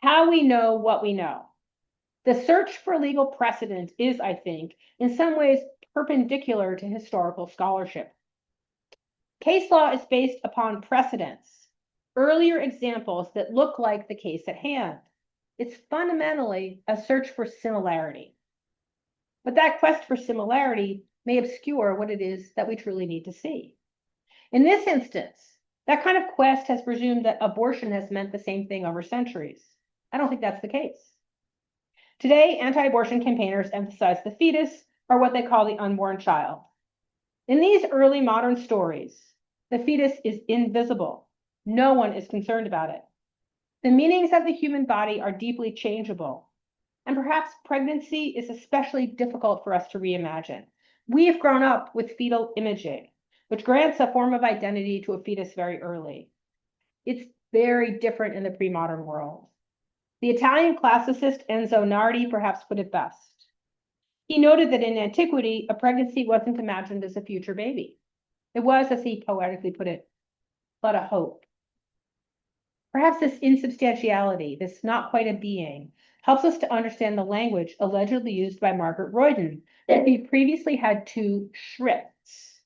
how we know what we know. The search for legal precedent is, I think, in some ways perpendicular to historical scholarship. Case law is based upon precedents, earlier examples that look like the case at hand. It's fundamentally a search for similarity. But that quest for similarity may obscure what it is that we truly need to see. In this instance, that kind of quest has presumed that abortion has meant the same thing over centuries. I don't think that's the case. Today, anti-abortion campaigners emphasize the fetus, or what they call the unborn child. In these early modern stories, the fetus is invisible. No one is concerned about it. The meanings of the human body are deeply changeable. And perhaps pregnancy is especially difficult for us to reimagine. We have grown up with fetal imaging, which grants a form of identity to a fetus very early. It's very different in the pre-modern world. The Italian classicist Enzo Nardi perhaps put it best. He noted that in antiquity, a pregnancy wasn't imagined as a future baby. It was, as he poetically put it, but a hope. Perhaps this insubstantiality, this not quite a being, helps us to understand the language allegedly used by Margaret Royden, that we previously had two shrifts.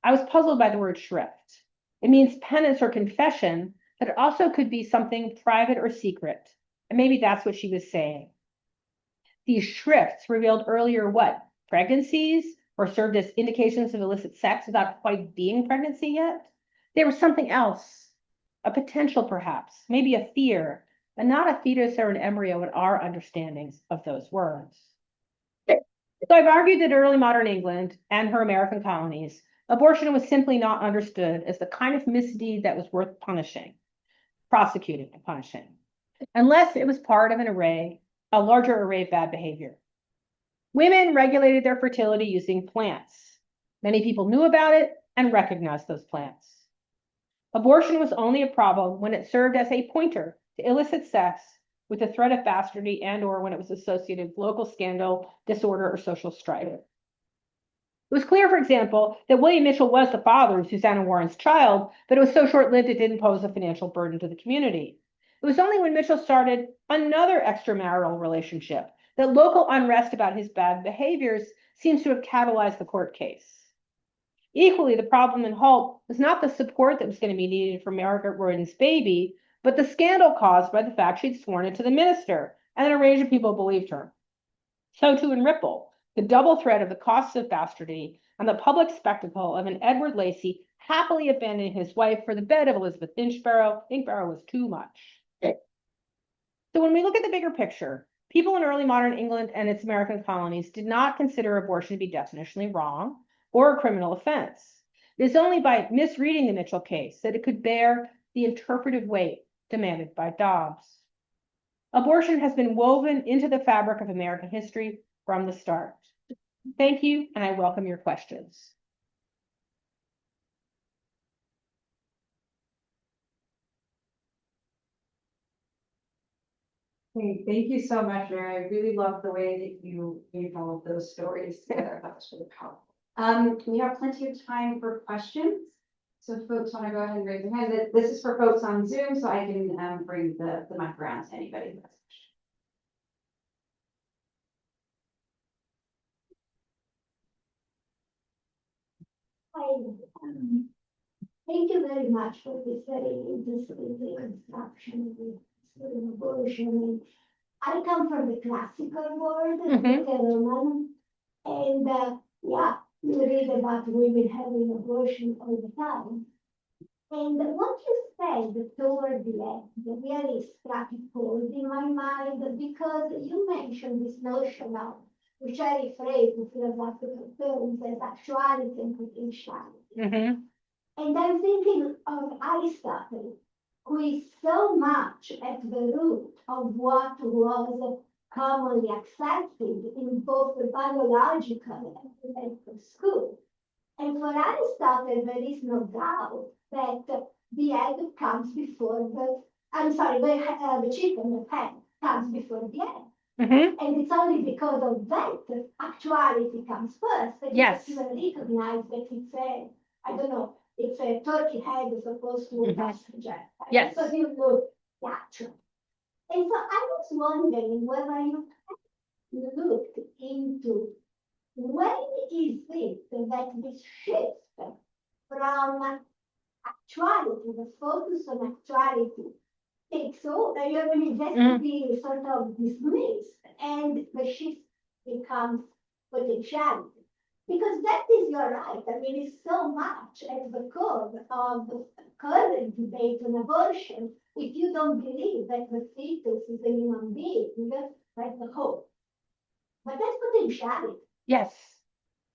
I was puzzled by the word shrift. It means penance or confession, but it also could be something private or secret. And maybe that's what she was saying. These shrifts revealed earlier what? Pregnancies, or served as indications of illicit sex without quite being pregnancy yet? There was something else, a potential perhaps, maybe a fear, but not a fetus or an embryo in our understandings of those words. So I've argued that early modern England and her American colonies, abortion was simply not understood as the kind of misdeed that was worth punishing, prosecuting and punishing, unless it was part of a larger array of bad behavior. Women regulated their fertility using plants. Many people knew about it and recognized those plants. Abortion was only a problem when it served as a pointer to illicit sex with the threat of bastardy and/or when it was associated with local scandal, disorder, or social strife. It was clear, for example, that William Mitchell was the father of Susanna Warren's child, but it was so short-lived it didn't pose a financial burden to the community. It was only when Mitchell started another extramarital relationship that local unrest about his bad behaviors seems to have catalyzed the court case. Equally, the problem in Hull was not the support that was going to be needed for Margaret Royden's baby, but the scandal caused by the fact she'd sworn it to the minister, and then a range of people believed her. So too in Ripple, the double threat of the costs of bastardy and the public spectacle of an Edward Lacey happily abandoning his wife for the bed of Elizabeth Inchbarrow was too much. So when we look at the bigger picture, people in early modern England and its American colonies did not consider abortion to be definitionally wrong or a criminal offense. It is only by misreading the Mitchell case that it could bear the interpretive weight demanded by Dobbs. Abortion has been woven into the fabric of American history from the start. Thank you, and I welcome your questions. Okay, thank you so much, Mary. I really love the way that you gave all of those stories together. That was really powerful. We have plenty of time for questions. So if folks want to go ahead and raise their hand. This is for folks on Zoom, so I can bring the mic around to anybody who has a question. Hi, thank you very much for this very interesting introduction with abortion. I come from the classical world, Roman, and yeah, you read about women having abortion all the time. And what you said toward the end really struck a chord in my mind because you mentioned this notion of, which I rephrase in philosophical terms as actuality and potentiality. And I'm thinking of Aristotle, who is so much at the root of what was commonly accepted in both the biological and the medical school. And for Aristotle, there is no doubt that the egg comes before the chicken, the hen, comes before the egg. And it's only because of that actuality comes first that you can recognize that it's a turkey head as opposed to a passenger. Yes. So you look natural. And so I was wondering whether you looked into when is it that this shift from actuality, the focus on actuality, takes over, you know, it has to be sort of dismissed, and the shift becomes potentiality. Because that is your right. I mean, it's so much at the core of the current debate on abortion. If you don't believe that the fetus is a human being, that's the hope. But that's potentiality. Yes.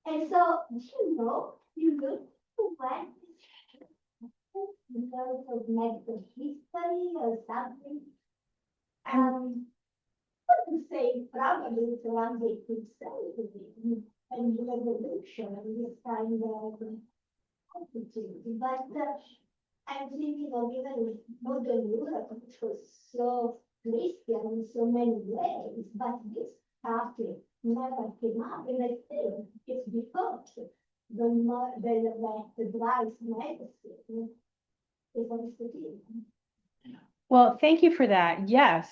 And so, you look to when in terms of medical history or something. I would say probably it's around 18th century and the revolution and this kind of attitude. But I'm thinking of even modern Europe, which was so Christian in so many ways, but this topic never came up, and I think it's because the more the drives medicine is Aristotle. Well, thank you for that. Yes.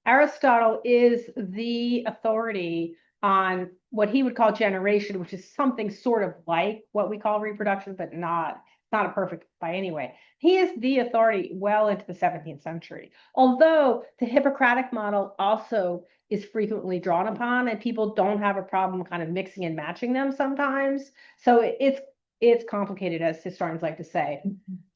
Aristotle is the authority on what he would call generation, which is something sort of like what we call reproduction, but not a perfect by any way. He is the authority well into the 17th century. Although the Hippocratic model also is frequently drawn upon, and people don't have a problem kind of mixing and matching them sometimes. So it's complicated, as historians like to say.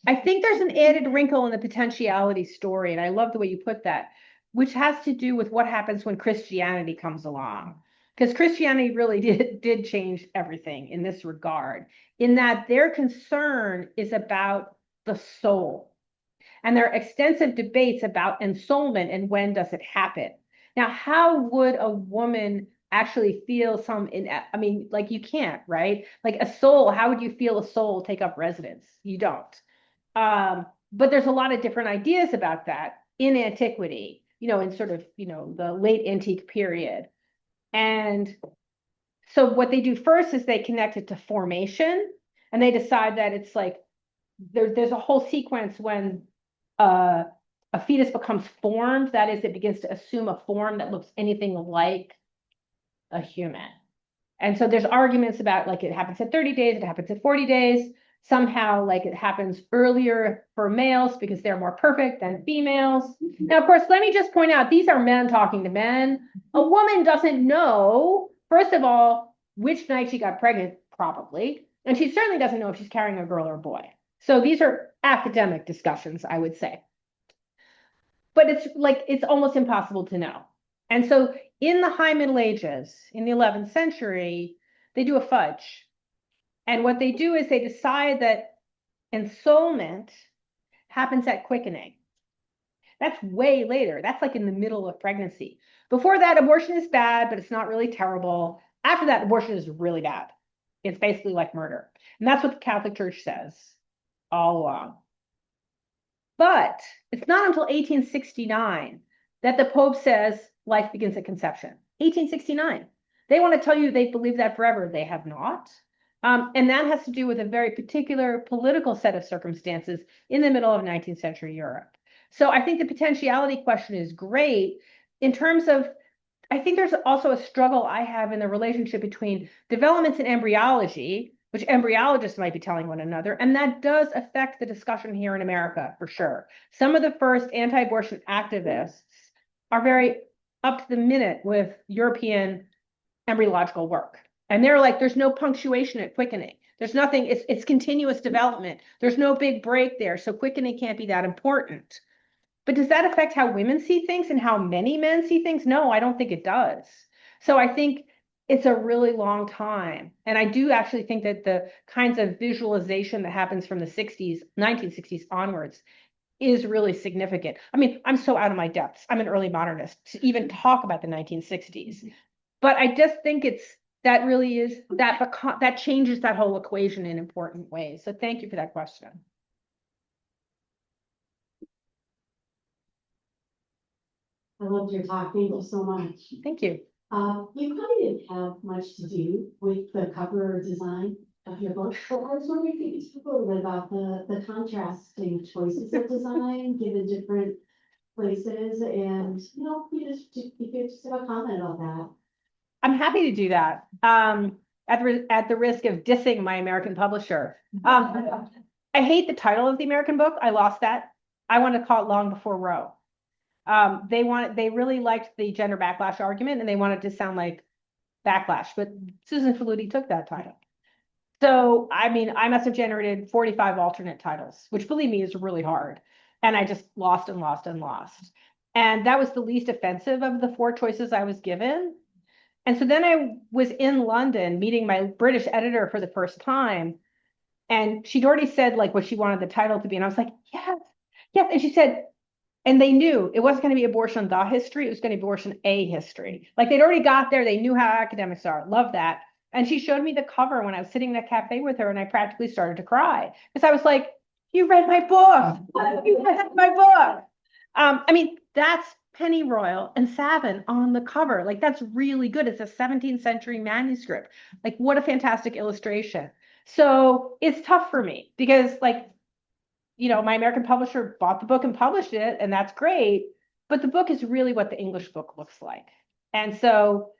I think there's an added wrinkle in the potentiality story, and I love the way you put that, which has to do with what happens when Christianity comes along. Because Christianity really did change everything in this regard, in that their concern is about the soul. And there are extensive debates about ensoulment and when does it happen. Now, how would a woman actually feel I mean, like you can't, right? Like a soul, how would you feel a soul take up residence? You don't. But there's a lot of different ideas about that in antiquity, in sort of, the late antique period. And so what they do first is they connect it to formation, and they decide that it's like there's a whole sequence when a fetus becomes formed. That is, it begins to assume a form that looks anything like a human. And so there's arguments about like it happens at 30 days, it happens at 40 days. Somehow, like it happens earlier for males because they're more perfect than females. Now, of course, let me just point out, these are men talking to men. A woman doesn't know, first of all, which night she got pregnant, probably. And she certainly doesn't know if she's carrying a girl or a boy. So these are academic discussions, I would say. But it's almost impossible to know. And so in the High Middle Ages, in the 11th century, they do a fudge. And what they do is they decide that ensoulment happens at quickening. That's way later. That's like in the middle of pregnancy. Before that, abortion is bad, but it's not really terrible. After that, abortion is really bad. It's basically like murder. And that's what the Catholic Church says all along. But it's not until 1869 that the Pope says life begins at conception. 1869. They want to tell you they believe that forever. They have not. And that has to do with a very particular political set of circumstances in the middle of 19th century Europe. So I think the potentiality question is great in terms of, I think there's also a struggle I have in the relationship between developments in embryology, which embryologists might be telling one another, and that does affect the discussion here in America for sure. Some of the first anti-abortion activists are very up to the minute with European embryological work. And they're like, there's no punctuation at quickening. There's nothing, it's continuous development. There's no big break there. So quickening can't be that important. But does that affect how women see things and how many men see things? No, I don't think it does. So I think it's a really long time. And I do actually think that the kinds of visualization that happens from the 60s, 1960s onwards is really significant. I mean, I'm so out of my depths. I'm an early modernist to even talk about the 1960s. But I just think that really is that changes that whole equation in important ways. So thank you for that question. I loved your talk. Thank you so much. Thank you. You probably didn't have much to do with the cover design of your book, but I was wondering if you could talk a little bit about the contrasting choices of design, given different places and, you could just have a comment on that. I'm happy to do that. At the risk of dissing my American publisher. I hate the title of the American book. I lost that. I want to call it Long Before Roe. They really liked the gender backlash argument and they wanted to sound like backlash, but Susan Faludi took that title. So, I mean, I must have generated 45 alternate titles, which believe me is really hard. And I just lost and lost and lost. And that was the least offensive of the 4 choices I was given. And so then I was in London meeting my British editor for the first time. And she'd already said like what she wanted the title to be. And I was like, yes, yes. And she said, and they knew it wasn't going to be abortion the history, it was going to be abortion a history. Like they'd already got there, they knew how academics are. Love that. And she showed me the cover when I was sitting in a cafe with her and I practically started to cry. Because I was like, you read my book. You read my book. I mean, that's pennyroyal and Savin on the cover. Like that's really good. It's a 17th century manuscript. Like what a fantastic illustration. So it's tough for me because like, my American publisher bought the book and published it, and that's great. But the book is really what the English book looks like. And so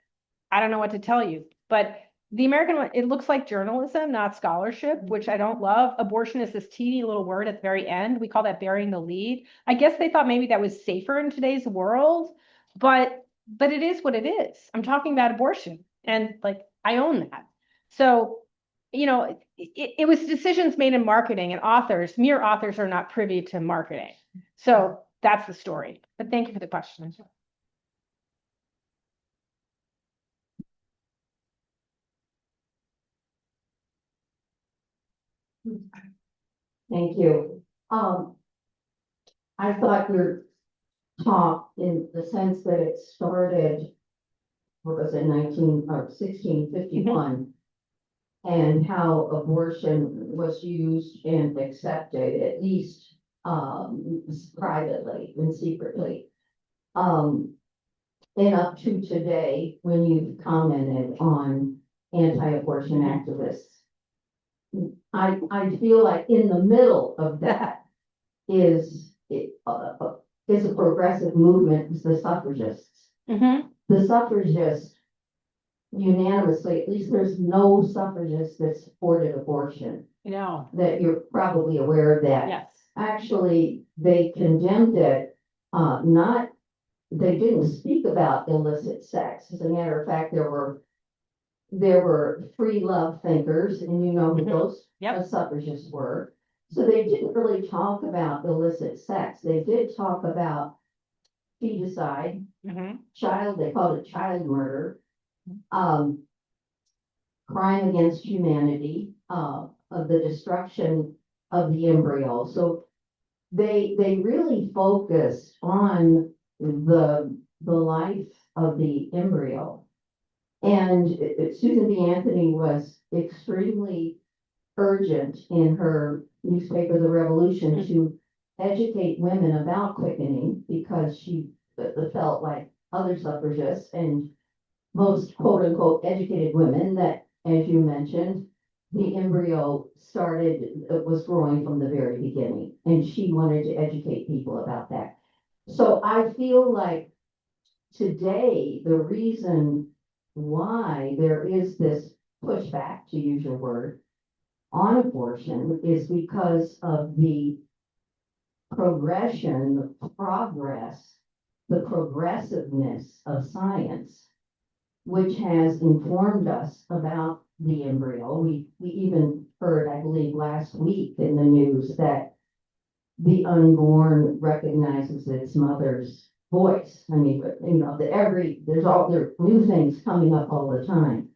I don't know what to tell you, but the American one, it looks like journalism, not scholarship, which I don't love. Abortion is this teeny little word at the very end. We call that burying the lead. I guess they thought maybe that was safer in today's world, but it is what it is. I'm talking about abortion and like I own that. So it was decisions made in marketing and mere authors are not privy to marketing. So that's the story. But thank you for the question. Thank you. I thought your talk in the sense that it started, what was it, 1651, and how abortion was used and accepted, at least privately and secretly. And up to today, when you've commented on anti-abortion activists, I feel like in the middle of that is a progressive movement, is the suffragists. The suffragists unanimously, at least there's no suffragist that supported abortion. That you're probably aware of that. Yes. Actually, they condemned it, they didn't speak about illicit sex. As a matter of fact, there were free love thinkers, and you know who those suffragists were. So they didn't really talk about illicit sex. They did talk about feticide, they called it child murder, crime against humanity, of the destruction of the embryo. So they really focused on the life of the embryo. And Susan B. Anthony was extremely urgent in her newspaper, The Revolution, to educate women about quickening because she felt like other suffragists and most quote unquote educated women that, as you mentioned, the embryo was growing from the very beginning, and she wanted to educate people about that. So I feel like today, the reason why there is this pushback, to use your word, on abortion is because of the progress, the progressiveness of science, which has informed us about the embryo. We even heard, I believe, last week in the news that the unborn recognizes its mother's voice. I mean, there are new things coming up all the time.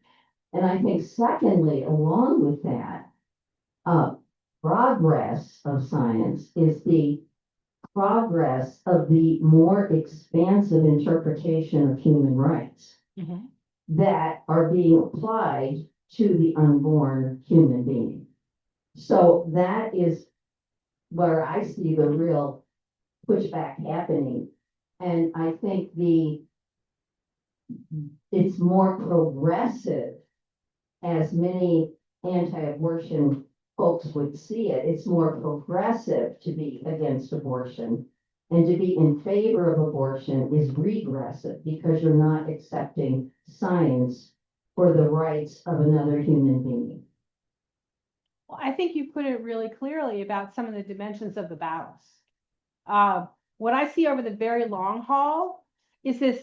And I think secondly, along with that, progress of science is the progress of the more expansive interpretation of human rights that are being applied to the unborn human being. So that is where I see the real pushback happening. And I think it's more progressive, as many anti-abortion folks would see it. It's more progressive to be against abortion And to be in favor of abortion is regressive because you're not accepting science for the rights of another human being. Well, I think you put it really clearly about some of the dimensions of the balance. What I see over the very long haul is this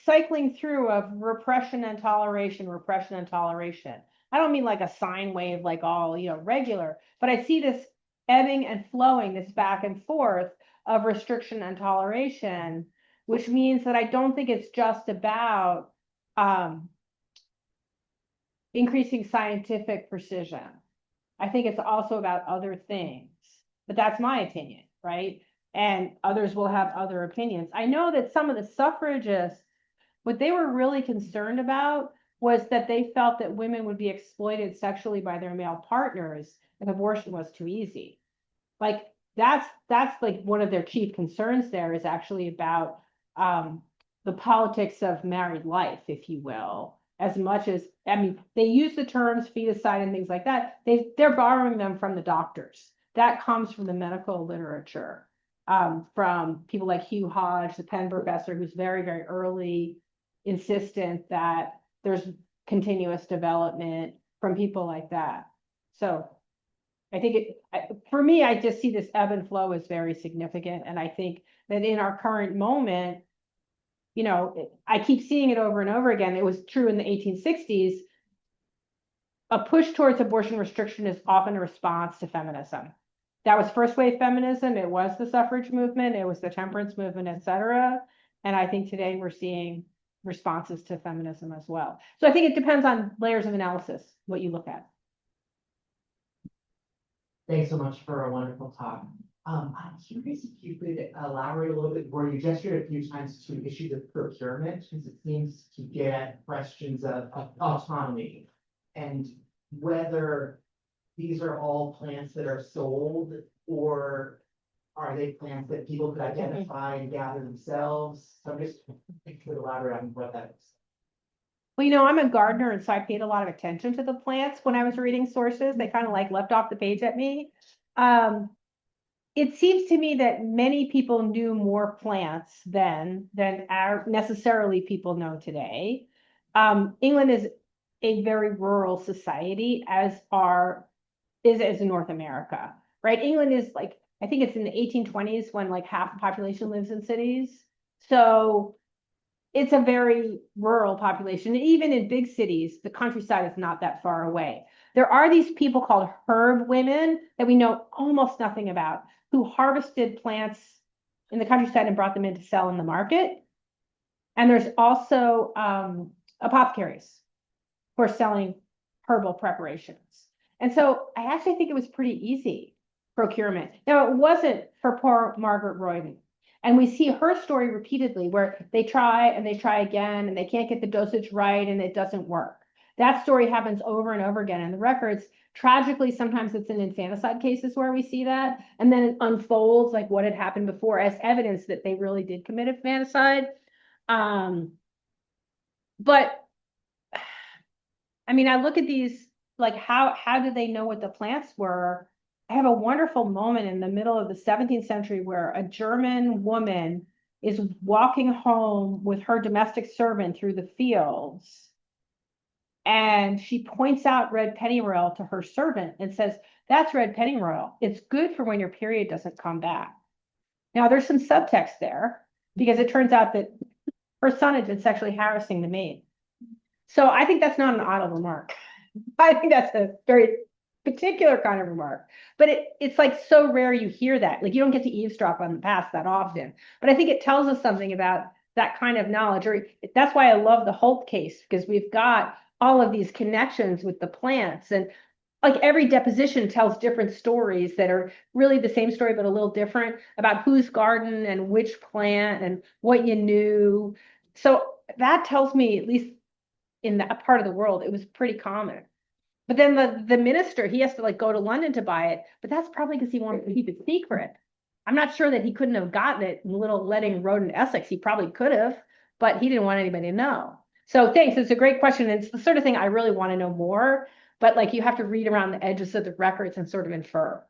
cycling through of repression and toleration, repression and toleration. I don't mean like a sine wave, like all, regular, but I see this ebbing and flowing, this back and forth of restriction and toleration, which means that I don't think it's just about increasing scientific precision. I think it's also about other things, but that's my opinion, right? And others will have other opinions. I know that some of the suffragists, what they were really concerned about was that they felt that women would be exploited sexually by their male partners if abortion was too easy. Like that's like one of their chief concerns there is actually about the politics of married life, if you will, as much as, I mean, they use the terms feticide and things like that. They're borrowing them from the doctors. That comes from the medical literature, from people like Hugh Hodge, the Penn professor, who's very, very early insistent that there's continuous development from people like that. So I think for me, I just see this ebb and flow as very significant. And I think that in our current moment, I keep seeing it over and over again. It was true in the 1860s. A push towards abortion restriction is often a response to feminism. That was first wave feminism. It was the suffrage movement. It was the temperance movement, et cetera. And I think today we're seeing responses to feminism as well. So I think it depends on layers of analysis, what you look at. Thanks so much for a wonderful talk. I'm curious if you could elaborate a little bit more. You gestured a few times to issues of procurement, because it seems to get at questions of autonomy and whether these are all plants that are sold, or are they plants that people could identify and gather themselves? So I'm just, if you could elaborate on what that is. Well, I'm a gardener, and so I paid a lot of attention to the plants when I was reading sources. They kind of like left off the page at me. It seems to me that many people knew more plants then than necessarily people know today. England is a very rural society, as is North America, right? England is like, I think it's in the 1820s when like half the population lives in cities. So it's a very rural population. Even in big cities, the countryside is not that far away. There are these people called herb women that we know almost nothing about, who harvested plants in the countryside and brought them in to sell in the market. And there's also apothecaries who are selling herbal preparations. And so I actually think it was pretty easy procurement. Now, it wasn't for poor Margaret Royden. And we see her story repeatedly where they try and they try again and they can't get the dosage right and it doesn't work. That story happens over and over again in the records. Tragically, sometimes it's in infanticide cases where we see that, and then it unfolds like what had happened before as evidence that they really did commit infanticide. But I mean, I look at these, like how did they know what the plants were? I have a wonderful moment in the middle of the 17th century where a German woman is walking home with her domestic servant through the fields. And she points out red pennyroyal to her servant and says, "That's red pennyroyal. It's good for when your period doesn't come back." Now, there's some subtext there because it turns out that her son had been sexually harassing the maid. So I think that's not an idle remark. I think that's a very particular kind of remark. But it's like so rare you hear that. Like you don't get to eavesdrop on the past that often. But I think it tells us something about that kind of knowledge. Or that's why I love the Holt case, because we've got all of these connections with the plants, and like every deposition tells different stories that are really the same story but a little different about whose garden and which plant and what you knew. So that tells me, at least in that part of the world, it was pretty common. But then the minister, he has to like go to London to buy it, but that's probably because he wanted to keep it secret. I'm not sure that he couldn't have gotten it in Little Leading Road in Essex. He probably could have, but he didn't want anybody to know. So thanks. It's a great question. It's the sort of thing I really want to know more, but like you have to read around the edges of the records and sort of infer.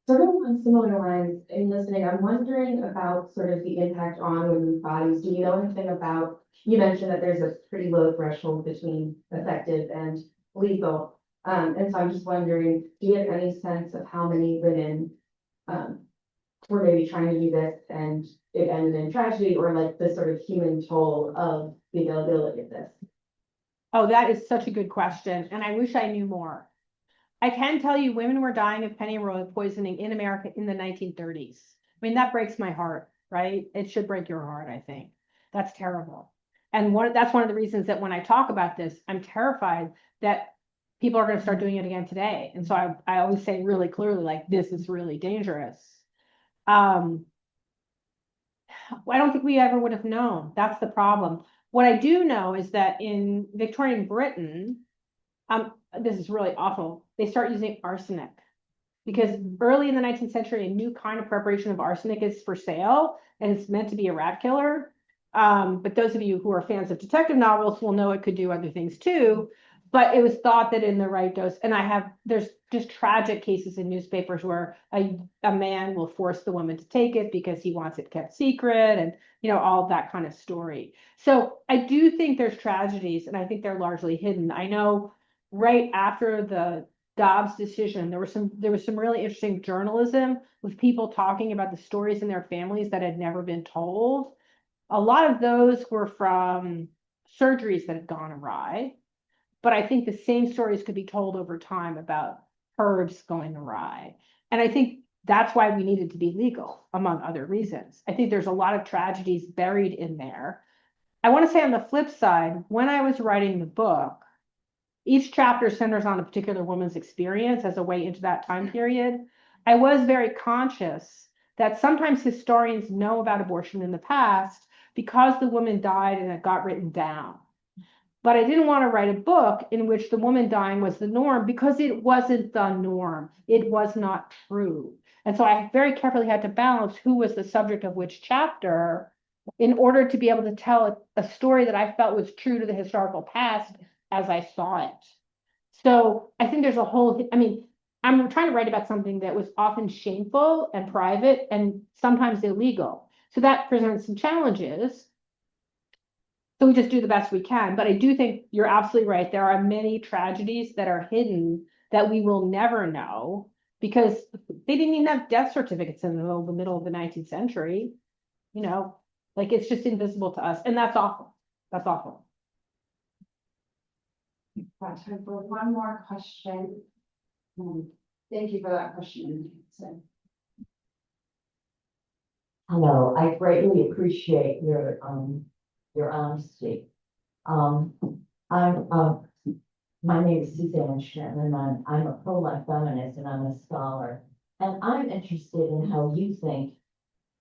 Sort of on similar lines, in listening, I'm wondering about sort of the impact on women's bodies. Do you know anything about, you mentioned that there's a pretty low threshold between effective and legal. And so I'm just wondering, do you have any sense of how many women were maybe trying to do this and it ended in tragedy, or like the sort of human toll of the availability of this? Oh, that is such a good question, and I wish I knew more. I can tell you women were dying of pennyroyal poisoning in America in the 1930s. I mean, that breaks my heart, right? It should break your heart, I think. That's terrible. And that's one of the reasons that when I talk about this, I'm terrified that people are going to start doing it again today. And so I always say really clearly, like, this is really dangerous. I don't think we ever would have known. That's the problem. What I do know is that in Victorian Britain, this is really awful. They start using arsenic because early in the 19th century, a new kind of preparation of arsenic is for sale and it's meant to be a rat killer. But those of you who are fans of detective novels will know it could do other things too. But it was thought that in the right dose, and there's just tragic cases in newspapers where a man will force the woman to take it because he wants it kept secret and, all of that kind of story. So I do think there's tragedies and I think they're largely hidden. I know right after the Dobbs decision, there was some really interesting journalism with people talking about the stories in their families that had never been told. A lot of those were from surgeries that had gone awry, but I think the same stories could be told over time about herbs going awry. And I think that's why we needed to be legal, among other reasons. I think there's a lot of tragedies buried in there. I want to say on the flip side, when I was writing the book, each chapter centers on a particular woman's experience as a way into that time period. I was very conscious that sometimes historians know about abortion in the past because the woman died and it got written down. But I didn't want to write a book in which the woman dying was the norm because it wasn't the norm. It was not true. And so I very carefully had to balance who was the subject of which chapter in order to be able to tell a story that I felt was true to the historical past as I saw it. So I think there's I'm trying to write about something that was often shameful and private and sometimes illegal. So that presents some challenges. So we just do the best we can. But I do think you're absolutely right. There are many tragedies that are hidden that we will never know because they didn't even have death certificates in the middle of the 19th century. Like it's just invisible to us. And that's awful. That's awful. Got time for one more question. Thank you for that question. Hello, I greatly appreciate your honesty. I'm, my name is Suzanne Shannon, and I'm a pro-life feminist and I'm a scholar. And I'm interested in how you think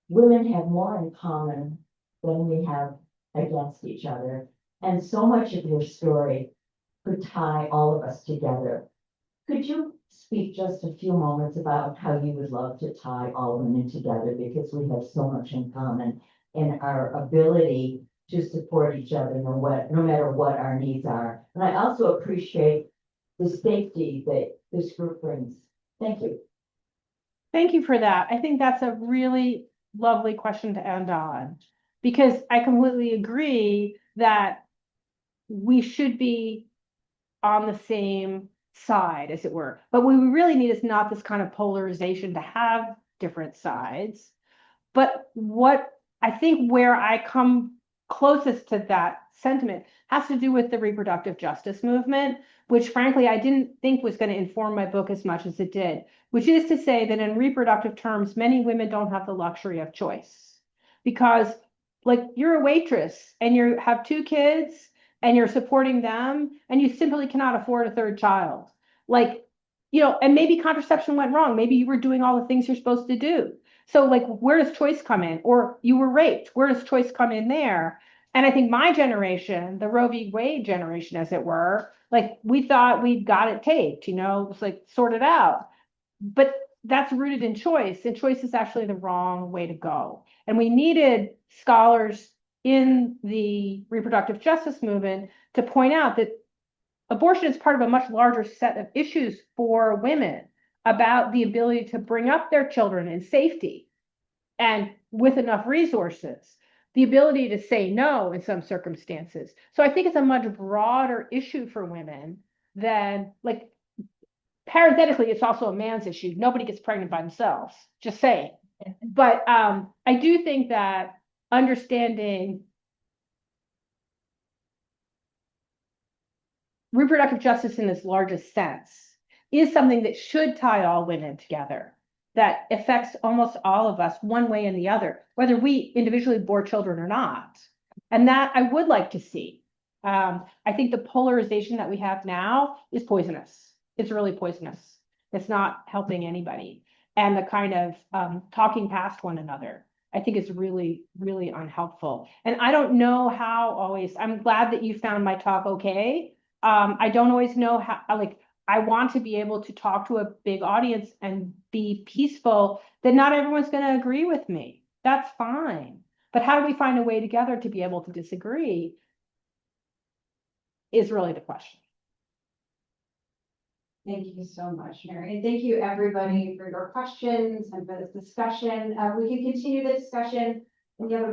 women have more in common than we have against each other. And so much of your story could tie all of us together. Could you speak just a few moments about how you would love to tie all women together, because we have so much in common in our ability to support each other no matter what our needs are. And I also appreciate the safety that this group brings. Thank you. Thank you for that. I think that's a really lovely question to end on, because I completely agree that we should be on the same side, as it were. But what we really need is not this kind of polarization to have different sides. But what I think where I come closest to that sentiment has to do with the reproductive justice movement, which frankly, I didn't think was going to inform my book as much as it did, which is to say that in reproductive terms, many women don't have the luxury of choice because like you're a waitress and you have 2 kids and you're supporting them and you simply cannot afford a 3rd child. Like, and maybe contraception went wrong. Maybe you were doing all the things you're supposed to do. So like, where does choice come in? Or you were raped. Where does choice come in there? And I think my generation, the Roe v. Wade generation, as it were, like we thought we got it taped, it's like sorted out. But that's rooted in choice, and choice is actually the wrong way to go. And we needed scholars in the reproductive justice movement to point out that abortion is part of a much larger set of issues for women. about the ability to bring up their children in safety and with enough resources, the ability to say no in some circumstances. So I think it's a much broader issue for women than, like, parenthetically, it's also a man's issue. Nobody gets pregnant by themselves, just saying. But I do think that understanding reproductive justice in its largest sense is something that should tie all women together, that affects almost all of us one way and the other, whether we individually bore children or not. And that I would like to see. I think the polarization that we have now is poisonous. It's really poisonous. It's not helping anybody. And the kind of talking past one another, I think is really, really unhelpful. And I don't know how always, I'm glad that you found my talk okay. I don't always know how, like, I want to be able to talk to a big audience and be peaceful, that not everyone's going to agree with me. That's fine. But how do we find a way together to be able to disagree is really the question. Thank you so much, Mary. And thank you, everybody, for your questions and for this discussion. We can continue the discussion in the other